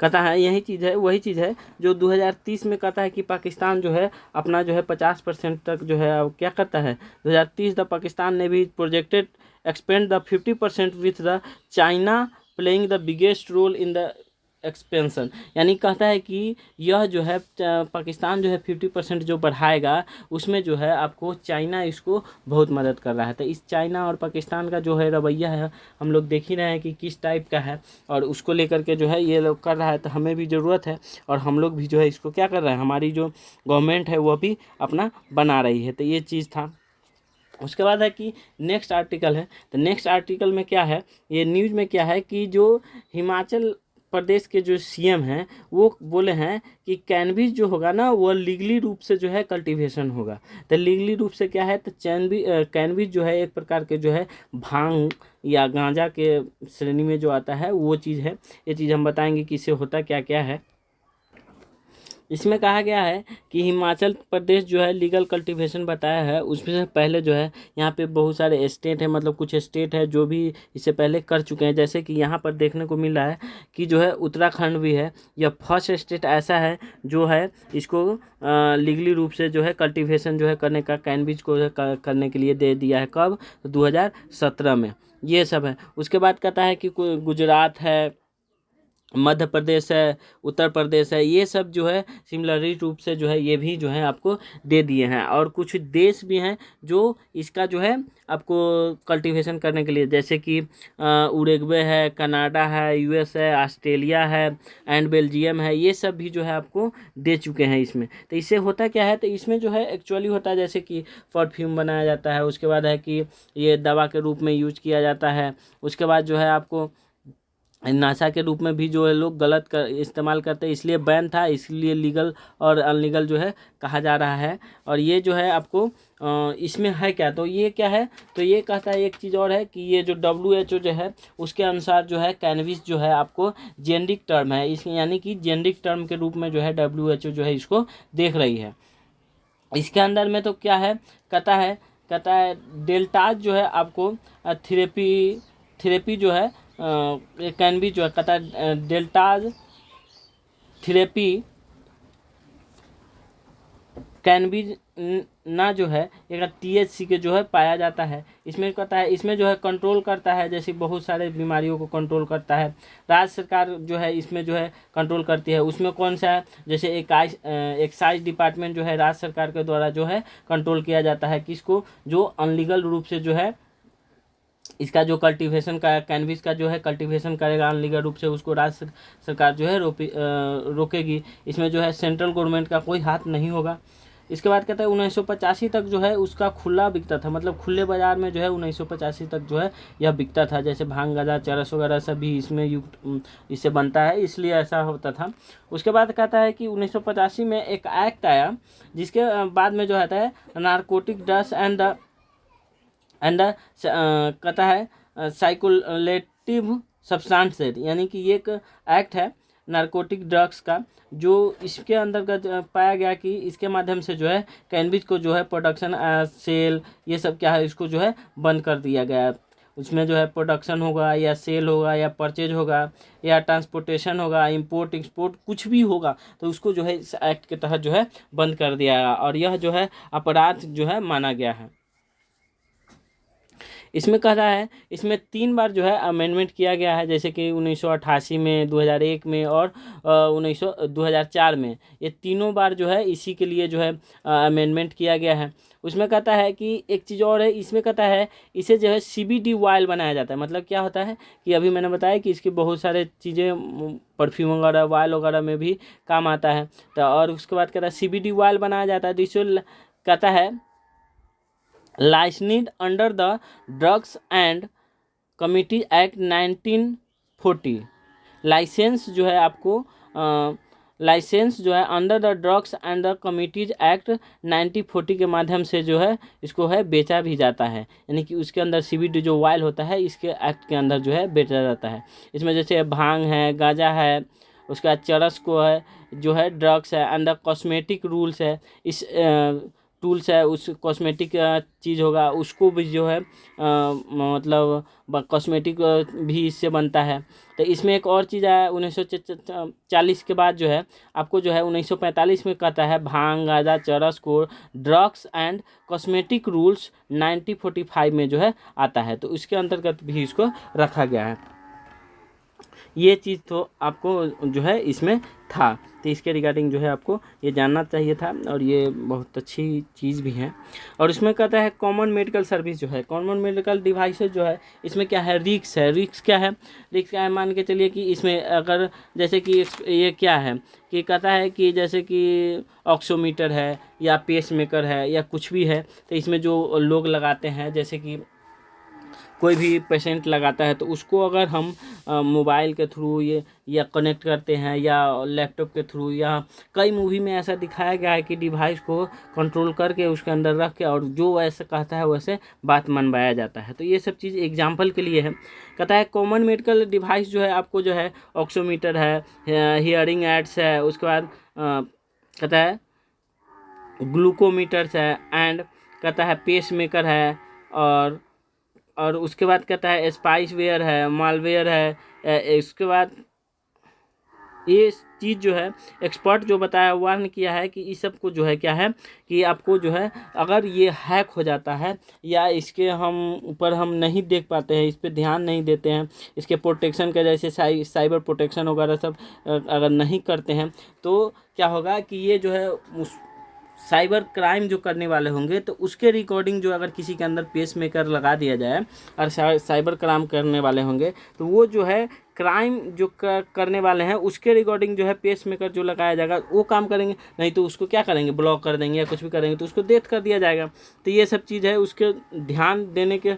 कहता है यही चीज़ है, वही चीज़ है जो 2030 में कहता है कि पाकिस्तान जो है अपना जो है 50% तक जो है अब क्या करता है 2030 द पाकिस्तान ने भी projected expand the 50% with the China playing the biggest role in the expansion, यानी कहता है कि यह जो है पाकिस्तान जो है 50% जो बढ़ाएगा उसमें जो है आपको चाइना इसको बहुत मदद कर रहा है। तो इस चाइना और पाकिस्तान का जो है रवैया है हम लोग देख ही रहे हैं कि किस टाइप का है, और उसको लेकर के जो है ये लोग कर रहा है। तो हमें भी ज़रूरत है और हम लोग भी जो है इसको क्या कर रहे हैं, हमारी जो गवर्नमेंट है वह भी अपना बना रही है। तो ये चीज़ था। उसके बाद है कि नेक्स्ट आर्टिकल है, तो नेक्स्ट आर्टिकल में क्या है, ये न्यूज़ में क्या है कि जो हिमाचल प्रदेश के जो सीएम हैं वो बोले हैं कि कैनबिस जो होगा ना वो लीगली रूप से जो है कल्टीवेशन होगा। तो लीगली रूप से क्या है, तो कैनबिस जो है एक प्रकार के जो है भांग या गांजा के श्रेणी में जो आता है वो चीज़ है। ये चीज़ हम बताएंगे कि इससे होता क्या क्या है। इसमें कहा गया है कि हिमाचल प्रदेश जो है लीगल कल्टीवेशन बताया है, उसमें से पहले जो है यहाँ पे बहुत सारे स्टेट है, मतलब कुछ स्टेट है जो भी इससे पहले कर चुके हैं। जैसे कि यहाँ पर देखने को मिल रहा है कि जो है उत्तराखंड भी है, यह फर्स्ट स्टेट ऐसा है जो है इसको लीगली रूप से जो है कल्टीवेशन जो है करने का कैनबिस को करने के लिए दे दिया है। कब, 2017 में। ये सब है। उसके बाद कहता है कि गुजरात है, मध्य प्रदेश है, उत्तर प्रदेश है, ये सब जो है सिमिलरी रूप से जो है ये भी जो है आपको दे दिए हैं। और कुछ देश भी हैं जो इसका जो है आपको कल्टीवेशन करने के लिए, जैसे कि उरुग्वे है, कनाडा है, यूएस है, ऑस्ट्रेलिया है एंड बेल्जियम है, ये सब भी जो है आपको दे चुके हैं इसमें। तो इससे होता क्या है, तो इसमें जो है एक्चुअली होता है जैसे कि परफ्यूम बनाया जाता है, उसके बाद है कि ये दवा के रूप में यूज किया जाता है, उसके बाद जो है आपको नशा के रूप में भी जो है लोग गलत इस्तेमाल करते हैं, इसलिए बैन था, इसलिए लीगल और अनलीगल जो है कहा जा रहा है। और ये जो है आपको इसमें है क्या, तो ये क्या है, तो ये कहता है एक चीज़ और है कि ये जो WHO जो है उसके अनुसार जो है कैनबिस जो है आपको जेनेरिक टर्म है, इस यानी कि जेनेरिक टर्म के रूप में जो है WHO जो है इसको देख रही है। इसके अंदर में तो क्या है, कहता है डेल्टाज जो है आपको थेरेपी जो है कैनबिस जो है कहता है डेल्टाज थेरेपी कैनबिस ना जो है एक THC के जो है पाया जाता है। इसमें कहता है इसमें जो है कंट्रोल करता है, जैसे बहुत सारे बीमारियों को कंट्रोल करता है। राज्य सरकार जो है इसमें जो है कंट्रोल करती है। उसमें कौन सा है, जैसे एक्साइज डिपार्टमेंट जो है राज्य सरकार के द्वारा जो है कंट्रोल किया जाता है, किसको, जो अनलीगल रूप से जो है इसका जो कल्टीवेशन का कैनबिस का जो है कल्टीवेशन करेगा अनलीगल रूप से, उसको राज्य सरकार जो है रोकेगी। इसमें जो है सेंट्रल गवर्नमेंट का कोई हाथ नहीं होगा। इसके बाद कहता है 1985 तक जो है उसका खुला बिकता था, मतलब खुले बाजार में जो है 1985 तक जो है यह बिकता था। जैसे भांग गांजा चरस वगैरह सभी इसमें युक्त इससे बनता है, इसलिए ऐसा होता था। उसके बाद कहता है कि 1985 में एक एक्ट आया जिसके बाद में जो आता है नारकोटिक ड्रग्स एंड कहता है साइकोलेटिव सब्सटेंसेस, यानी कि ये एक एक्ट है नारकोटिक ड्रग्स का, जो इसके अंतर्गत पाया गया कि इसके माध्यम से जो है कैनबिस को जो है प्रोडक्शन सेल ये सब क्या है इसको जो है बंद कर दिया गया है। उसमें जो है प्रोडक्शन होगा या सेल होगा या परचेज होगा या ट्रांसपोर्टेशन होगा, इंपोर्ट एक्सपोर्ट कुछ भी होगा तो उसको जो है इस एक्ट के तहत जो है बंद कर दिया गया और यह जो है अपराध जो है माना गया है। इसमें कह रहा है इसमें 3 बार जो है अमेंडमेंट किया गया है, जैसे कि 1988 में, 2001 में और 2004 में। ये तीनों बार जो है इसी के लिए जो है अमेंडमेंट किया गया है। उसमें कहता है कि एक चीज़ और है, इसमें कहता है इसे जो है CBD ऑयल बनाया जाता है। मतलब क्या होता है कि अभी मैंने बताया कि इसकी बहुत सारे चीज़ें परफ्यूम वगैरह ऑयल वगैरह में भी काम आता है। तो और उसके बाद कहता है CBD ऑयल बनाया जाता है, तो इसे कहता है licensed under the drugs and committee act 1940। License जो है आपको लाइसेंस जो है under the drugs and the committees act 1940 के माध्यम से जो है इसको है बेचा भी जाता है, यानी कि उसके अंदर CBD जो ऑयल होता है इसके एक्ट के अंदर जो है बेचा जाता है। इसमें जैसे भांग है, गांजा है, उसके बाद चरस को है जो है ड्रग्स है, एंड द कॉस्मेटिक रूल्स है, इस टूल्स है उस कॉस्मेटिक चीज़ होगा उसको भी जो है मतलब कॉस्मेटिक भी इससे बनता है। तो इसमें एक और चीज़ है 1940 के बाद जो है आपको जो है 1945 में कहता है भांग गांजा चरस को ड्रग्स एंड कॉस्मेटिक रूल्स 1945 में जो है आता है, तो उसके अंतर्गत भी इसको रखा गया है। ये चीज़ तो आपको जो है इसमें था, तो इसके रिगार्डिंग जो है आपको ये जानना चाहिए था और ये बहुत अच्छी चीज़ भी है। और इसमें कहता है कॉमन मेडिकल सर्विस जो है, कॉमन मेडिकल डिवाइसेज जो है इसमें क्या है रिक्स है। रिक्स क्या है? रिक्स क्या है मान के चलिए कि इसमें अगर जैसे कि ये क्या है कि कहता है कि जैसे कि ऑक्सीमीटर है या पेसमेकर है या कुछ भी है, तो इसमें जो लोग लगाते हैं जैसे कि कोई भी पेशेंट लगाता है तो उसको अगर हम मोबाइल के थ्रू ये या कनेक्ट करते हैं या लैपटॉप के थ्रू, या कई मूवी में ऐसा दिखाया गया है कि डिवाइस को कंट्रोल करके उसके अंदर रख के और जो ऐसा कहता है वैसे बात मनवाया जाता है। तो ये सब चीज़ एग्जाम्पल के लिए है। कहता है कॉमन मेडिकल डिवाइस जो है आपको जो है ऑक्सीमीटर है, हियरिंग एड्स है, उसके बाद कहता है ग्लूकोमीटर्स है, एंड कहता है पेस मेकर है, और उसके बाद कहता है स्पाइसवेयर है, मालवेयर है। इसके बाद ये चीज़ जो है एक्सपर्ट जो बताया वार्न किया है कि इस सब को जो है क्या है कि आपको जो है अगर ये हैक हो जाता है या इसके हम ऊपर हम नहीं देख पाते हैं, इस पर ध्यान नहीं देते हैं, इसके प्रोटेक्शन के जैसे साइबर प्रोटेक्शन वगैरह सब अगर नहीं करते हैं तो क्या होगा कि ये जो है साइबर क्राइम जो करने वाले होंगे तो उसके रिकॉर्डिंग जो अगर किसी के अंदर पेस मेकर लगा दिया जाए और साइबर क्राइम करने वाले होंगे तो वो जो है क्राइम जो करने वाले हैं उसके रिकॉर्डिंग जो है पेस मेकर जो लगाया जाएगा वो काम करेंगे, नहीं तो उसको क्या करेंगे ब्लॉक कर देंगे या कुछ भी करेंगे तो उसको डेथ कर दिया जाएगा। तो ये सब चीज़ है उसके ध्यान देने के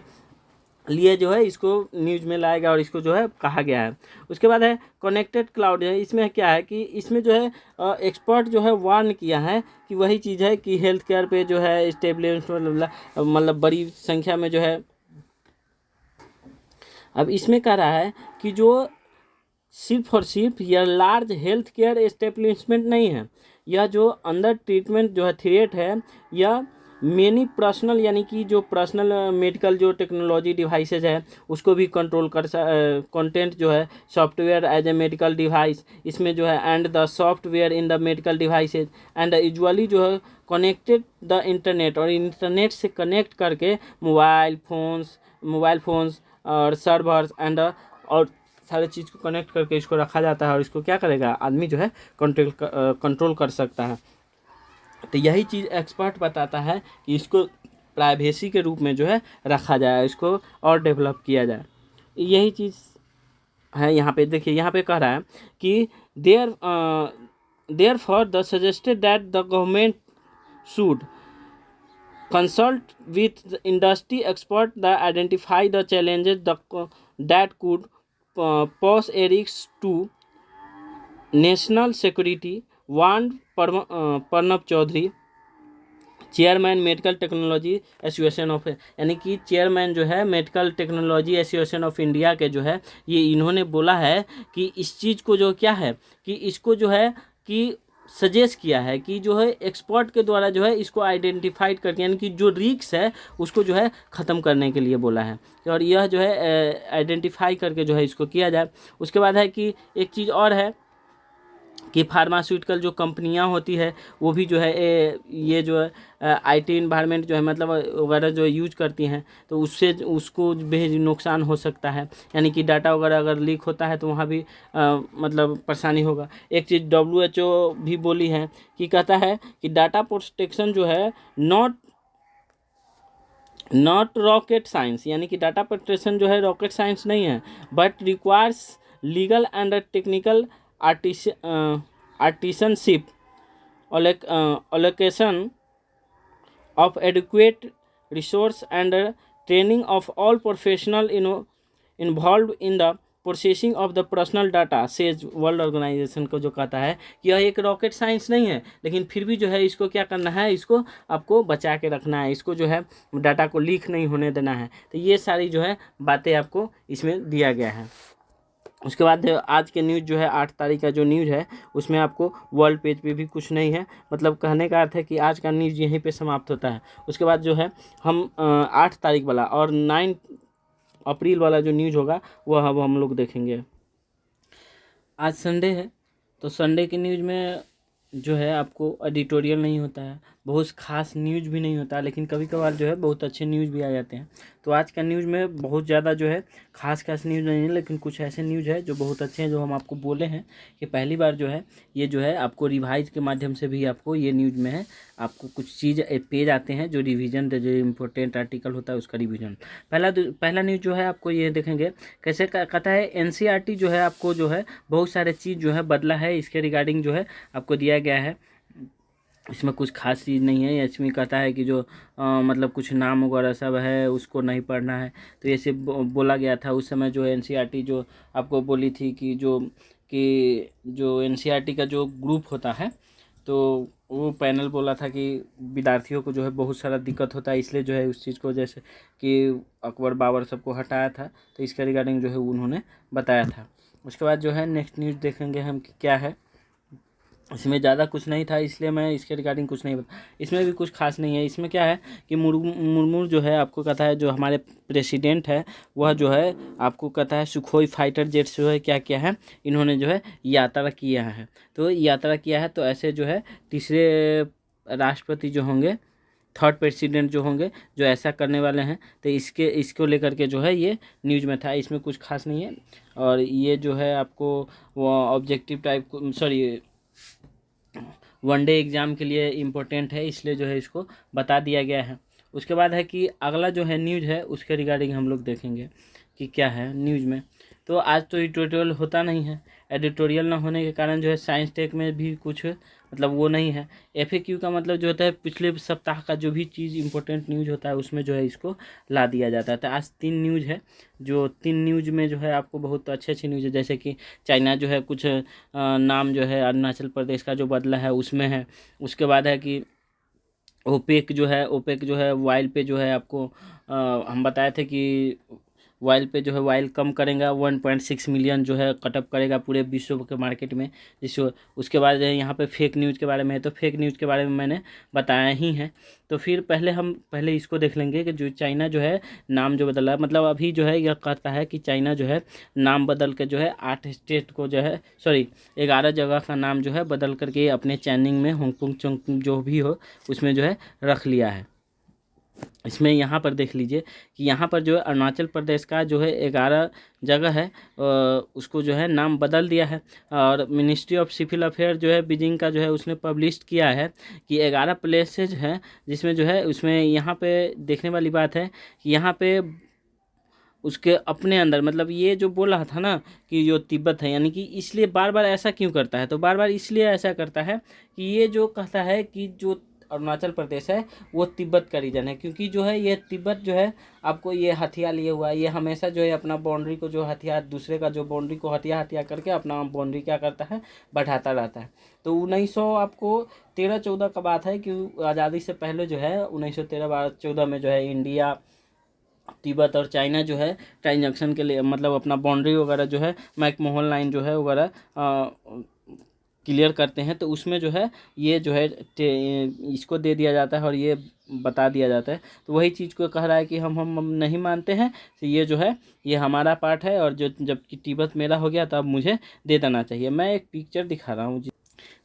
लिए जो है इसको न्यूज़ में लाया गया और इसको जो है कहा गया है। उसके बाद है कनेक्टेड क्लाउड है। इसमें क्या है कि इसमें जो है एक्सपर्ट जो है वार्न किया है कि वही चीज़ है कि हेल्थ केयर पे जो है स्टेबलिशमेंट मतलब बड़ी संख्या में जो है। अब इसमें कह रहा है कि जो सिर्फ और सिर्फ यह लार्ज हेल्थ केयर एस्टेब्लिशमेंट नहीं है, यह जो अंडर ट्रीटमेंट जो है थ्रेट है यह मेनी पर्सनल यानी कि जो पर्सनल मेडिकल जो टेक्नोलॉजी डिवाइसेज है उसको भी कंट्रोल कर कंटेंट जो है software as a medical device इसमें जो है and the software in the medical devices and usually जो है कनेक्टेड द इंटरनेट और इंटरनेट से कनेक्ट करके मोबाइल फोन्स और सर्वर्स एंड और सारे चीज़ को कनेक्ट करके इसको रखा जाता है और इसको क्या करेगा आदमी जो है कंट्रोल कर सकता है। तो यही चीज़ एक्सपर्ट बताता है कि इसको प्राइवेसी के रूप में जो है रखा जाए, इसको और डेवलप किया जाए। यही चीज़ है यहाँ पे देखिए, यहाँ पे कह रहा है कि therefore the suggested that the government should consult with the industry expert that identify the challenges that could pose a risk to national security, warned Pranab Chaudhary, chairman medical technology association of, यानी कि chairman जो है medical technology association of India के जो है, ये इन्होंने बोला है कि इस चीज़ को जो क्या है कि इसको जो है कि सजेस्ट किया है कि जो है एक्सपर्ट के द्वारा जो है इसको आइडेंटिफाइड करके, यानी कि जो रिस्क है उसको जो है ख़त्म करने के लिए बोला है, और यह जो है आइडेंटिफाई करके जो है इसको किया जाए। उसके बाद है कि एक चीज़ और है कि फार्मास्यूटिकल जो कंपनियां होती है वो भी जो है ये जो है आईटी इन्वायरमेंट जो है मतलब वगैरह जो यूज करती हैं, तो उससे उसको भी नुकसान हो सकता है, यानी कि डाटा वगैरह अगर लीक होता है तो वहाँ भी मतलब परेशानी होगा। एक चीज़ WHO भी बोली है कि कहता है कि डाटा प्रोटेक्शन जो है नॉट रॉकेट साइंस, यानी कि डाटा प्रोटेक्शन जो है रॉकेट साइंस नहीं है, but requires legal and technical artisanship, allocation of adequate resource and training of all professional involved in the processing of the personal data, says world organization को जो कहता है कि यह एक रॉकेट साइंस नहीं है, लेकिन फिर भी जो है इसको क्या करना है, इसको आपको बचा के रखना है, इसको जो है डाटा को लीक नहीं होने देना है। तो ये सारी जो है बातें आपको इसमें दिया गया है। उसके बाद आज के न्यूज़ जो है 8 तारीख का जो न्यूज़ है उसमें आपको वर्ल्ड पेज पे भी कुछ नहीं है, मतलब कहने का अर्थ है कि आज का न्यूज़ यहीं पे समाप्त होता है। उसके बाद जो है हम 8 तारीख वाला और 9 अप्रैल वाला जो न्यूज़ होगा वह अब हम लोग देखेंगे। आज संडे है, तो संडे के न्यूज़ में जो है आपको एडिटोरियल नहीं होता है, बहुत खास न्यूज़ भी नहीं होता, लेकिन कभी कभार जो है बहुत अच्छे न्यूज़ भी आ जाते हैं। तो आज का न्यूज़ में बहुत ज़्यादा जो है खास न्यूज़ नहीं है, लेकिन कुछ ऐसे न्यूज़ है जो बहुत अच्छे हैं, जो हम आपको बोले हैं कि पहली बार जो है ये जो है आपको रिवाइज के माध्यम से भी आपको ये न्यूज़ में है, आपको कुछ चीज़ पेज आते हैं जो रिवीजन, जो इम्पोर्टेंट आर्टिकल होता है उसका रिवीजन। पहला न्यूज़ जो है आपको ये देखेंगे कैसे कहता है NCERT जो है आपको जो है बहुत सारे चीज़ जो है बदला है, इसके रिगार्डिंग जो है आपको दिया गया है। इसमें कुछ खास चीज़ नहीं है, इसमें कहता है कि जो मतलब कुछ नाम वगैरह सब है उसको नहीं पढ़ना है, तो ऐसे बोला गया था उस समय जो NCERT जो आपको बोली थी कि जो NCERT का जो ग्रुप होता है तो वो पैनल बोला था कि विद्यार्थियों को जो है बहुत सारा दिक्कत होता है, इसलिए जो है उस चीज़ को जैसे कि अकबर बाबर सबको हटाया था, तो इसके रिगार्डिंग जो है उन्होंने बताया था। उसके बाद जो है नेक्स्ट न्यूज़ देखेंगे हम कि क्या है। इसमें ज़्यादा कुछ नहीं था इसलिए मैं इसके रिगार्डिंग कुछ नहीं बता, इसमें भी कुछ खास नहीं है। इसमें क्या है कि मुर्मू जो है आपको कहता है जो हमारे प्रेसिडेंट है वह जो है आपको कहता है सुखोई फाइटर जेट्स जो है क्या किया है, इन्होंने जो है यात्रा किया है, तो यात्रा किया है, तो ऐसे जो है तीसरे राष्ट्रपति जो होंगे, थर्ड प्रेसिडेंट जो होंगे जो ऐसा करने वाले हैं, तो इसको लेकर के जो है ये न्यूज़ में था। इसमें कुछ खास नहीं है, और ये जो है आपको वो objective type sorry one day exam के लिए इम्पोर्टेंट है, इसलिए जो है इसको बता दिया गया है। उसके बाद है कि अगला जो है न्यूज़ है उसके रिगार्डिंग हम लोग देखेंगे कि क्या है न्यूज़ में। तो आज तो एडिटोरियल होता नहीं है, एडिटोरियल ना होने के कारण जो है साइंस टेक में भी कुछ मतलब वो नहीं है। FAQ का मतलब जो होता है पिछले सप्ताह का जो भी चीज़ इंपॉर्टेंट न्यूज़ होता है उसमें जो है इसको ला दिया जाता है। तो आज 3 न्यूज़ है, जो 3 न्यूज़ में जो है आपको बहुत अच्छी न्यूज़ है, जैसे कि चाइना जो है कुछ नाम जो है अरुणाचल प्रदेश का जो बदला है उसमें है। उसके बाद है कि ओपेक जो है वाइल पे जो है आपको हम बताए थे कि वाइल पे जो है वाइल कम करेगा, 1.6 मिलियन जो है कटअप करेगा पूरे विश्व के मार्केट में जिसको। उसके बाद यहाँ पे फेक न्यूज़ के बारे में है, तो फेक न्यूज़ के बारे में मैंने बताया ही है। तो फिर पहले इसको देख लेंगे कि जो चाइना जो है नाम जो बदला, मतलब अभी जो है यह कहता है कि चाइना जो है नाम बदल के जो है 8 स्टेट को जो है 11 जगह का नाम जो है बदल करके अपने चैनिंग में हांगकांग जो भी हो उसमें जो है रख लिया है। इसमें यहाँ पर देख लीजिए कि यहाँ पर जो है अरुणाचल प्रदेश का जो है 11 जगह है उसको जो है नाम बदल दिया है, और मिनिस्ट्री ऑफ सिविल अफेयर जो है बीजिंग का जो है उसने पब्लिश किया है कि 11 प्लेसेज हैं जिसमें जो है उसमें यहाँ पे देखने वाली बात है कि यहाँ पे उसके अपने अंदर मतलब ये जो बोल रहा था ना कि जो तिब्बत है, यानी कि इसलिए बार बार ऐसा क्यों करता है, तो बार बार इसलिए ऐसा करता है कि ये जो कहता है कि जो अरुणाचल प्रदेश है वो तिब्बत का रीजन है, क्योंकि जो है ये तिब्बत जो है आपको ये हथिया लिए हुआ है, ये हमेशा जो है अपना बाउंड्री को जो हथिया दूसरे का जो बाउंड्री को हथिया हथिया करके अपना बाउंड्री क्या करता है, बढ़ाता रहता है। तो 1900 आपको 13-14 का बात है कि आज़ादी से पहले जो है 1913-14 में जो है इंडिया, तिब्बत और चाइना जो है ट्रांजैक्शन के लिए मतलब अपना बाउंड्री वगैरह जो है मैकमोहन लाइन जो है वगैरह क्लियर करते हैं। तो उसमें जो है ये जो है इसको दे दिया जाता है और ये बता दिया जाता है। तो वही चीज़ को कह रहा है कि हम नहीं मानते हैं, तो ये जो है ये हमारा पार्ट है, और जो जबकि तिब्बत मेरा हो गया तो अब मुझे दे देना चाहिए। मैं एक पिक्चर दिखा रहा हूँ।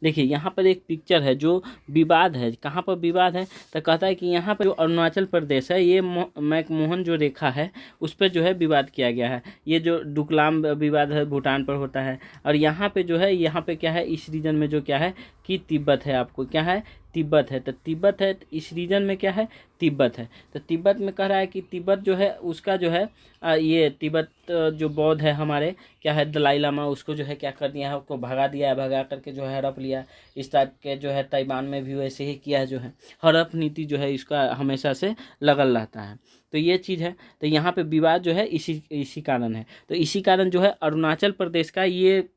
देखिए यहाँ पर एक पिक्चर है जो विवाद है, कहाँ पर विवाद है, तो कहता है कि यहाँ पर जो अरुणाचल प्रदेश है ये मैकमोहन जो रेखा है उस पर जो है विवाद किया गया है। ये जो डुकलाम विवाद है भूटान पर होता है, और यहाँ पे जो है यहाँ पे क्या है, इस रीजन में जो क्या है कि तिब्बत है, आपको क्या है, तिब्बत है। तो तिब्बत है तो इस रीजन में क्या है, तिब्बत है। तो तिब्बत में कह रहा है कि तिब्बत जो है उसका जो है ये तिब्बत जो बौद्ध है हमारे क्या है, दलाई लामा, उसको जो है क्या कर दिया है, उसको भगा दिया है, भगा करके जो है हड़प लिया। इस टाइप के जो है ताइवान में भी वैसे ही किया है, जो है हड़प नीति जो है इसका हमेशा से लगल रहता है। तो ये चीज़ है। तो यहाँ पे विवाद जो है इसी कारण है। तो इसी कारण जो है अरुणाचल प्रदेश का ये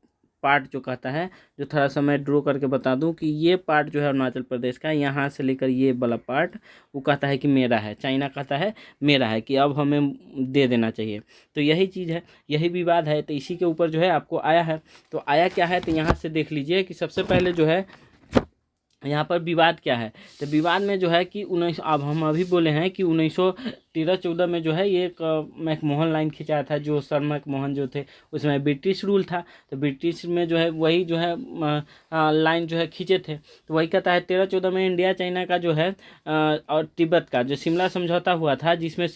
पार्ट जो कहता है, जो थोड़ा सा मैं ड्रॉ करके बता दूं कि ये पार्ट जो है अरुणाचल प्रदेश का, यहाँ से लेकर ये वाला पार्ट वो कहता है कि मेरा है, चाइना कहता है मेरा है, कि अब हमें दे देना चाहिए। तो यही चीज़ है, यही विवाद है। तो इसी के ऊपर जो है आपको आया है। तो आया क्या है, तो यहाँ से देख लीजिए कि सबसे पहले जो है यहाँ पर विवाद क्या है। तो विवाद में जो है कि 19 अब हम अभी बोले हैं कि 1913-14 में जो है ये एक मैकमोहन लाइन खिंचाया था, जो सर मैकमोहन जो थे उसमें ब्रिटिश रूल था। तो ब्रिटिश में जो है वही जो है लाइन जो है खींचे थे। तो वही कहता है 13-14 में इंडिया चाइना का जो है और तिब्बत का जो शिमला समझौता हुआ था, जिसमें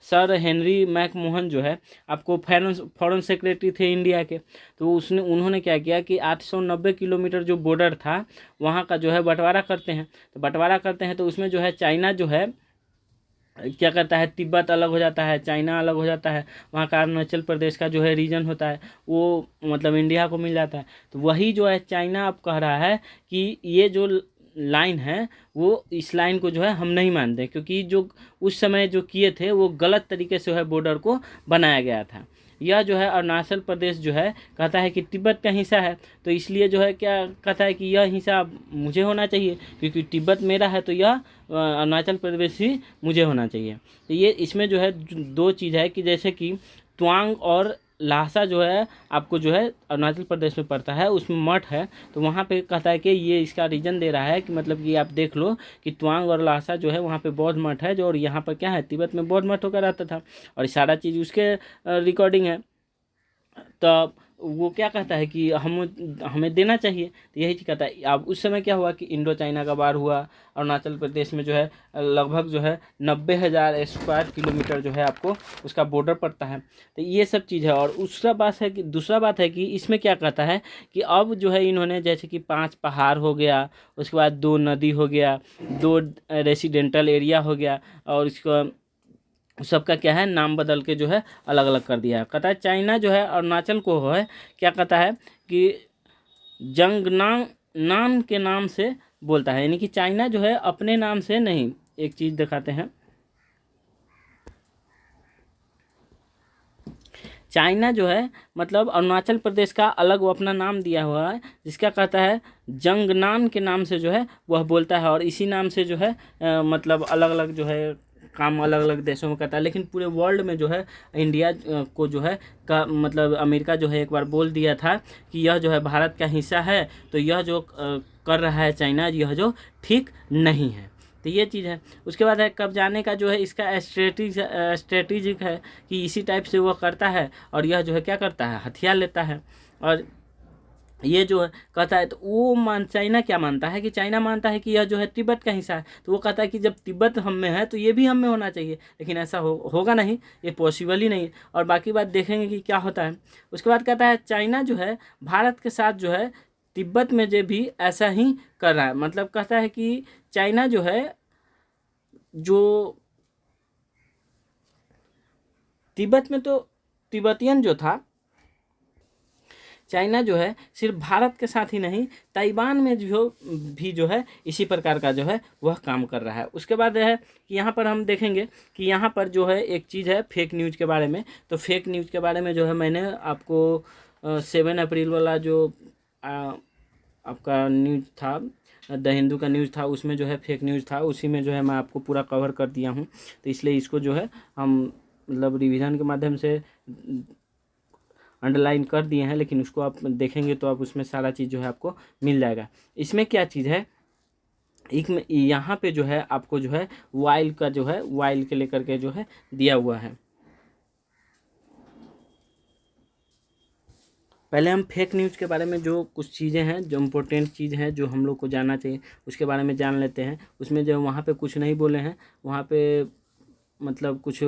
सर हेनरी मैकमोहन जो है आपको फॉरेन सेक्रेटरी थे इंडिया के। तो उन्होंने क्या किया कि 890 किलोमीटर जो बॉर्डर था वहाँ का जो है बंटवारा करते हैं। तो बंटवारा करते हैं तो उसमें जो है चाइना जो है क्या करता है, तिब्बत अलग हो जाता है, चाइना अलग हो जाता है, वहाँ का अरुणाचल प्रदेश का जो है रीजन होता है वो मतलब इंडिया को मिल जाता है। तो वही जो है चाइना अब कह रहा है कि ये जो लाइन है वो इस लाइन को जो है हम नहीं मानते, क्योंकि जो उस समय जो किए थे वो गलत तरीके से जो है बॉर्डर को बनाया गया था। यह जो है अरुणाचल प्रदेश जो है कहता है कि तिब्बत का हिस्सा है, तो इसलिए जो है क्या कहता है कि यह हिस्सा मुझे होना चाहिए, क्योंकि तिब्बत मेरा है तो यह अरुणाचल प्रदेश ही मुझे होना चाहिए। तो ये इसमें जो है दो चीज़ है कि जैसे कि त्वांग और लासा जो है आपको जो है अरुणाचल प्रदेश में पड़ता है, उसमें मठ है। तो वहाँ पे कहता है कि ये इसका रीजन दे रहा है कि मतलब कि आप देख लो कि त्वांग और लासा जो है वहाँ पे बौद्ध मठ है, जो और यहाँ पर क्या है, तिब्बत में बौद्ध मठ होकर रहता था, और सारा चीज़ उसके रिकॉर्डिंग है। तो वो क्या कहता है कि हमें देना चाहिए। तो यही चीज़ कहता है। अब उस समय क्या हुआ कि इंडो चाइना का वार हुआ, अरुणाचल प्रदेश में जो है लगभग जो है 90,000 स्क्वायर किलोमीटर जो है आपको उसका बॉर्डर पड़ता है। तो ये सब चीज़ है। और दूसरा बात है कि इसमें क्या कहता है कि अब जो है इन्होंने जैसे कि 5 पहाड़ हो गया, उसके बाद 2 नदी हो गया, 2 रेसिडेंटल एरिया हो गया, और इसका सबका क्या है नाम बदल के जो है अलग अलग कर दिया है। कहता है चाइना जो है अरुणाचल को है क्या कहता है कि जंगनांग नाम के नाम से बोलता है, यानी कि चाइना जो है अपने नाम से नहीं। एक चीज़ दिखाते हैं, चाइना जो है मतलब अरुणाचल प्रदेश का अलग वो अपना नाम दिया हुआ है, जिसका कहता है जंगनान के नाम से जो है वह बोलता है, और इसी नाम से जो है मतलब अलग अलग जो है काम अलग अलग देशों में करता है। लेकिन पूरे वर्ल्ड में जो है इंडिया को जो है का मतलब अमेरिका जो है एक बार बोल दिया था कि यह जो है भारत का हिस्सा है, तो यह जो कर रहा है चाइना, यह जो ठीक नहीं है। तो ये चीज़ है। उसके बाद है कब जाने का जो है इसका स्ट्रेटेजिक है कि इसी टाइप से वह करता है, और यह जो है क्या करता है, हथियार लेता है। और ये जो है कहता है, तो वो चाइना क्या मानता है कि चाइना मानता है कि यह जो है तिब्बत का हिस्सा है। तो वो कहता है कि जब तिब्बत हम में है तो ये भी हम में होना चाहिए, लेकिन ऐसा होगा नहीं, ये पॉसिबल ही नहीं। और बाकी बात देखेंगे कि क्या होता है। उसके बाद कहता है चाइना जो है भारत के साथ जो है तिब्बत में जो भी ऐसा ही कर रहा है। मतलब कहता है कि चाइना जो है जो तिब्बत में तो तिब्बतियन जो था चाइना जो है सिर्फ भारत के साथ ही नहीं, ताइवान में जो है इसी प्रकार का जो है वह काम कर रहा है। उसके बाद है कि यहाँ पर हम देखेंगे कि यहाँ पर जो है एक चीज़ है फेक न्यूज़ के बारे में। तो फेक न्यूज़ के बारे में जो है मैंने आपको 7 अप्रैल वाला जो आपका न्यूज़ था, द हिंदू का न्यूज़ था, उसमें जो है फेक न्यूज़ था, उसी में जो है मैं आपको पूरा कवर कर दिया हूँ। तो इसलिए इसको जो है हम मतलब रिवीजन के माध्यम से अंडरलाइन कर दिए हैं, लेकिन उसको आप देखेंगे तो आप उसमें सारा चीज़ जो है आपको मिल जाएगा। इसमें क्या चीज़ है, एक में यहाँ पे जो है आपको जो है वाइल का जो है वाइल के लेकर के जो है दिया हुआ है। पहले हम फेक न्यूज़ के बारे में जो कुछ चीज़ें हैं, जो इम्पोर्टेंट चीज़ हैं जो हम लोग को जानना चाहिए, उसके बारे में जान लेते हैं। उसमें जो वहाँ पे कुछ नहीं बोले हैं, वहाँ पे मतलब कुछ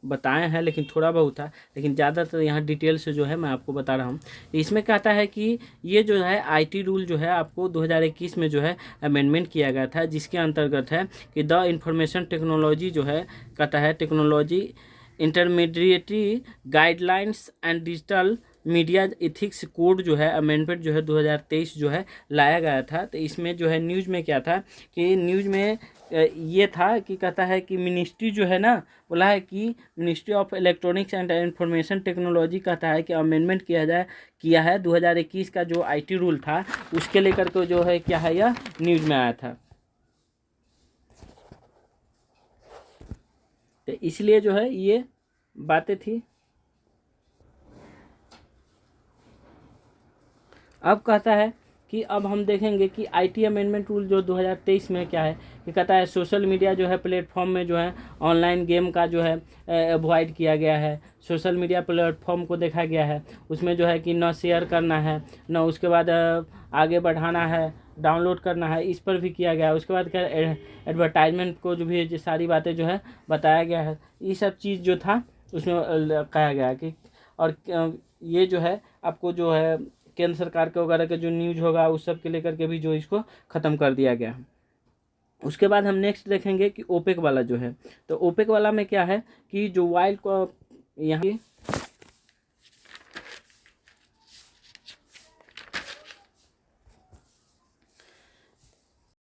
बताए हैं, लेकिन थोड़ा बहुत था, लेकिन ज़्यादातर यहाँ डिटेल से जो है मैं आपको बता रहा हूँ। इसमें कहता है कि ये जो है आईटी रूल जो है आपको 2021 में जो है अमेंडमेंट किया गया था, जिसके अंतर्गत है कि द इंफॉर्मेशन टेक्नोलॉजी जो है कहता है technology intermediary guidelines and digital media ethics code जो है अमेंडमेंट जो है 2023 जो है लाया गया था। तो इसमें जो है न्यूज़ में क्या था कि न्यूज़ में ये था कि कहता है कि मिनिस्ट्री जो है ना, बोला है कि ministry of electronics and information technology कहता है कि अमेंडमेंट किया है 2021 का जो आईटी रूल था, उसके लेकर के जो है क्या है यह न्यूज़ में आया था। तो इसलिए जो है ये बातें थी। अब कहता है कि अब हम देखेंगे कि आईटी अमेंडमेंट रूल जो 2023 में क्या है कि कहता है सोशल मीडिया जो है प्लेटफॉर्म में जो है ऑनलाइन गेम का जो है अवॉइड किया गया है। सोशल मीडिया प्लेटफॉर्म को देखा गया है, उसमें जो है कि न शेयर करना है, न उसके बाद आगे बढ़ाना है, डाउनलोड करना है, इस पर भी किया गया है। उसके बाद क्या एडवर्टाइजमेंट को जो भी सारी बातें जो है बताया गया है। ये सब चीज़ जो था उसमें कहा गया है कि और ये जो है आपको जो है केंद्र सरकार के वगैरह के जो न्यूज़ होगा उस सब के लेकर के भी जो इसको ख़त्म कर दिया गया है। उसके बाद हम नेक्स्ट देखेंगे कि ओपेक वाला जो है, तो ओपेक वाला में क्या है कि जो वाइल्ड को यहाँ